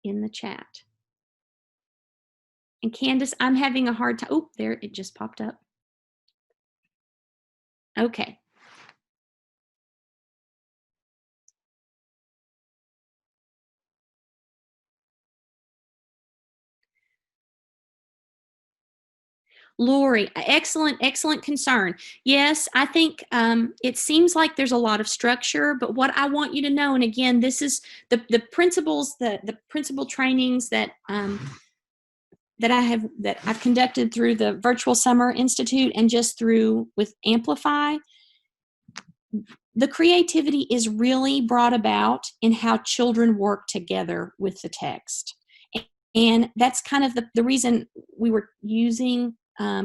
the chat. And Candace, I'm having a hard time. Oh, there, it just popped up. Okay. Lori, excellent concern. Yes, I think it seems like there's a lot of structure, but what I want you to know, and again, this is the principles, the principal trainings that that I've conducted through the Virtual Summer Institute and just through with Amplify. The creativity is really brought about in how children work together with the text. And that's kind of the reason we were using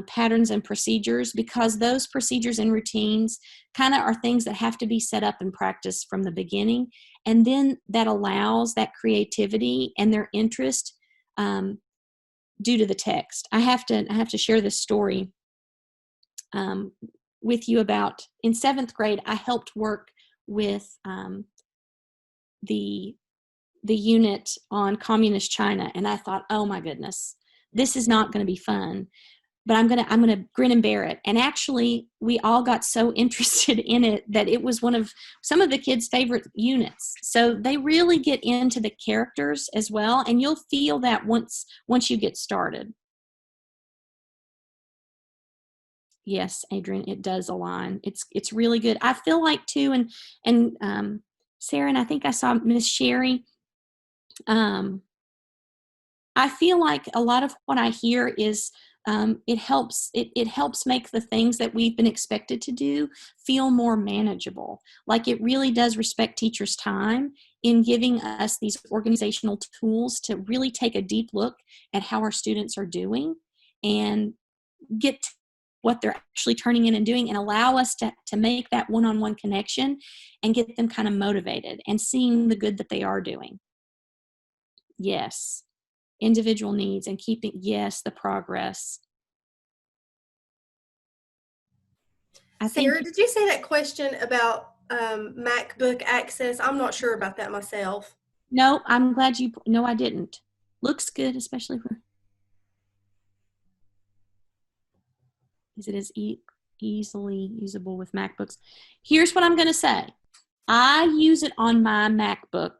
patterns and procedures, because those procedures and routines kind of are things that have to be set up and practiced from the beginning. And then that allows that creativity and their interest due to the text. I have to share this story with you about, in 7th grade, I helped work with the unit on communist China, and I thought, oh my goodness, this is not going to be fun, but I'm gonna grin and bear it. And actually, we all got so interested in it that it was one of some of the kids' favorite units. So they really get into the characters as well, and you'll feel that once you get started. Yes, Adrian, it does align. It's really good. I feel like too, and Sarah, and I think I saw Miss Sherry. I feel like a lot of what I hear is it helps make the things that we've been expected to do feel more manageable. Like, it really does respect teachers' time in giving us these organizational tools to really take a deep look at how our students are doing and get to what they're actually turning in and doing, and allow us to make that one-on-one connection and get them kind of motivated and seeing the good that they are doing. Yes. Individual needs and keeping, yes, the progress. Sarah, did you say that question about MacBook access? I'm not sure about that myself. No, I'm glad you, no, I didn't. Looks good, especially for, is it as easily usable with MacBooks? Here's what I'm going to say. I use it on my MacBook.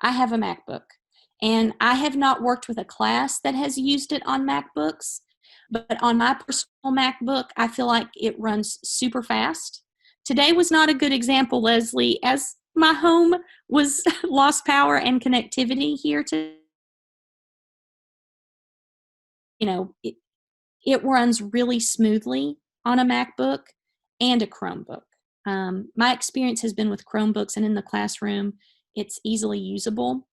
I have a MacBook, and I have not worked with a class that has used it on MacBooks, but on my personal MacBook, I feel like it runs super fast. Today was not a good example, Leslie, as my home was lost power and connectivity here to, it runs really smoothly on a MacBook and a Chromebook. My experience has been with Chromebooks, and in the classroom, it's easily usable.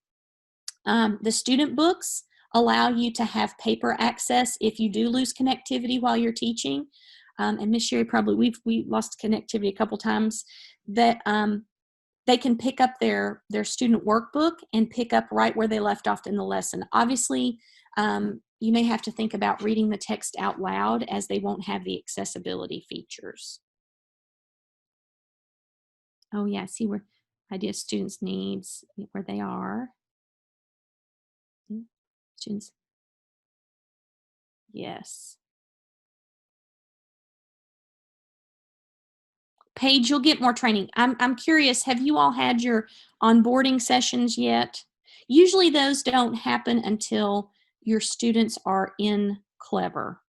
The student books allow you to have paper access if you do lose connectivity while you're teaching. And Miss Sherry, probably we lost connectivity a couple times. That they can pick up their student workbook and pick up right where they left off in the lesson. Obviously, you may have to think about reading the text out loud, as they won't have the accessibility features. Oh yeah, see where idea students' needs, where they are. Students. Yes. Paige, you'll get more training. I'm curious, have you all had your onboarding sessions yet? Usually those don't happen until your students are in Clever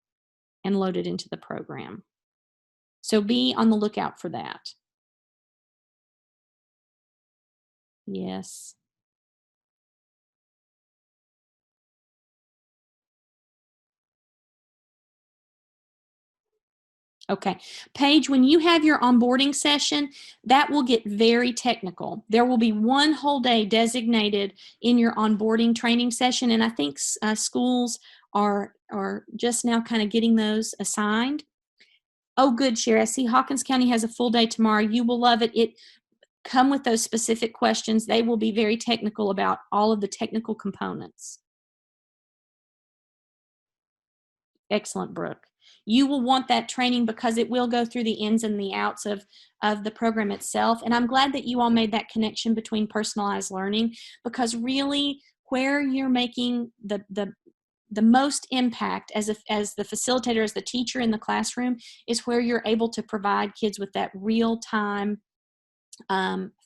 and loaded into the program. So be on the lookout for that. Yes. Okay. Paige, when you have your onboarding session, that will get very technical. There will be one whole day designated in your onboarding training session, and I think schools are just now kind of getting those assigned. Oh, good, Sherry. I see Hawkins County has a full day tomorrow. You will love it. Come with those specific questions. They will be very technical about all of the technical components. Excellent, Brooke. You will want that training because it will go through the ins and the outs of the program itself. And I'm glad that you all made that connection between personalized learning, because really where you're making the most impact as the facilitator, as the teacher in the classroom, is where you're able to provide kids with that real-time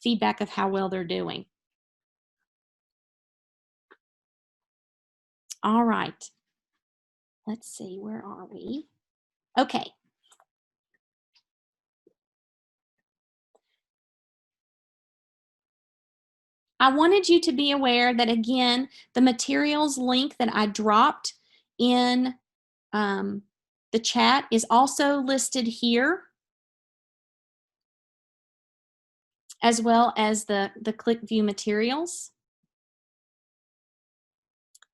feedback of how well they're doing. All right. Let's see, where are we? Okay. I wanted you to be aware that, again, the materials link that I dropped in the chat is also listed here, as well as the click view materials.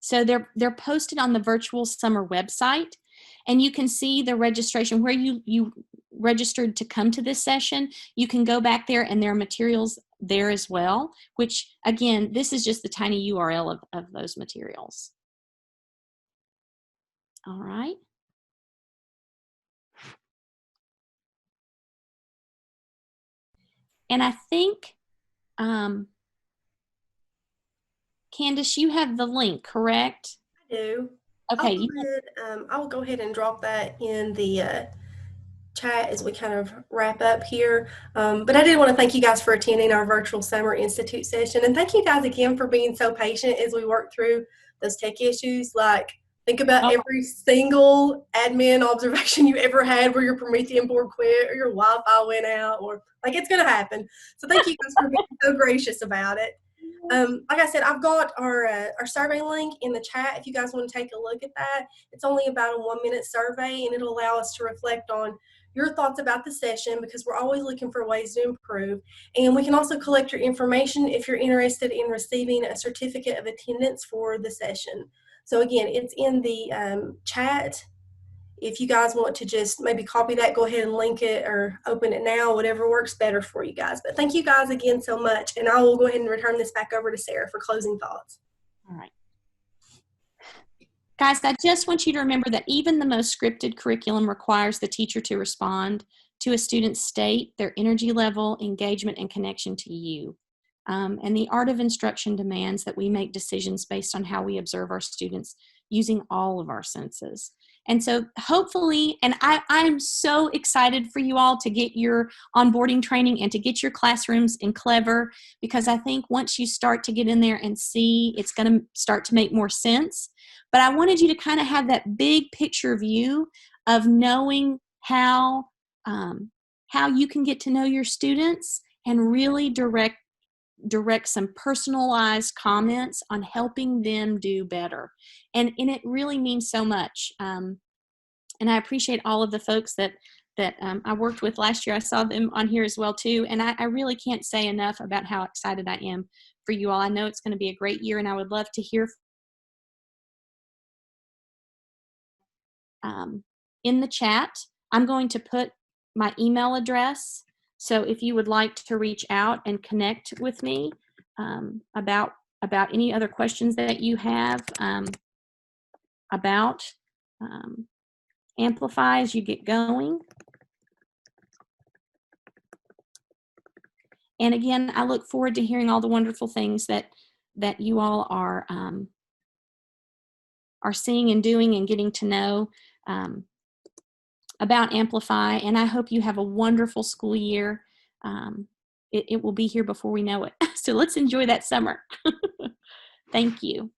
So they're posted on the Virtual Summer website, and you can see the registration where you registered to come to this session. You can go back there, and there are materials there as well, which, again, this is just the tiny URL of those materials. All right. And I think, Candace, you have the link, correct? I do. Okay. I'll go ahead and drop that in the chat as we kind of wrap up here. But I did want to thank you guys for attending our Virtual Summer Institute session. And thank you guys again for being so patient as we work through those tech issues. Like, think about every single admin observation you ever had where your Promethean board quit or your Wi-Fi went out, or like, it's going to happen. So thank you guys for being so gracious about it. Like I said, I've got our survey link in the chat if you guys want to take a look at that. It's only about a 1-minute survey, and it'll allow us to reflect on your thoughts about the session, because we're always looking for ways to improve. And we can also collect your information if you're interested in receiving a certificate of attendance for the session. So again, it's in the chat. If you guys want to just maybe copy that, go ahead and link it or open it now, whatever works better for you guys. But thank you guys again so much. And I will go ahead and return this back over to Sarah for closing thoughts. All right. Guys, I just want you to remember that even the most scripted curriculum requires the teacher to respond to a student's state, their energy level, engagement, and connection to you. And the art of instruction demands that we make decisions based on how we observe our students using all of our senses. And so hopefully, and I'm so excited for you all to get your onboarding training and to get your classrooms in Clever, because I think once you start to get in there and see, it's going to start to make more sense. But I wanted you to kind of have that big picture view of knowing how you can get to know your students and really direct some personalized comments on helping them do better. And it really means so much. And I appreciate all of the folks that I worked with last year. I saw them on here as well too. And I really can't say enough about how excited I am for you all. I know it's going to be a great year, and I would love to hear in the chat. I'm going to put my email address. So if you would like to reach out and connect with me about any other questions that you have about Amplify as you get going. And again, I look forward to hearing all the wonderful things that you all are seeing and doing and getting to know about Amplify. And I hope you have a wonderful school year. It will be here before we know it. So let's enjoy that summer. Thank you.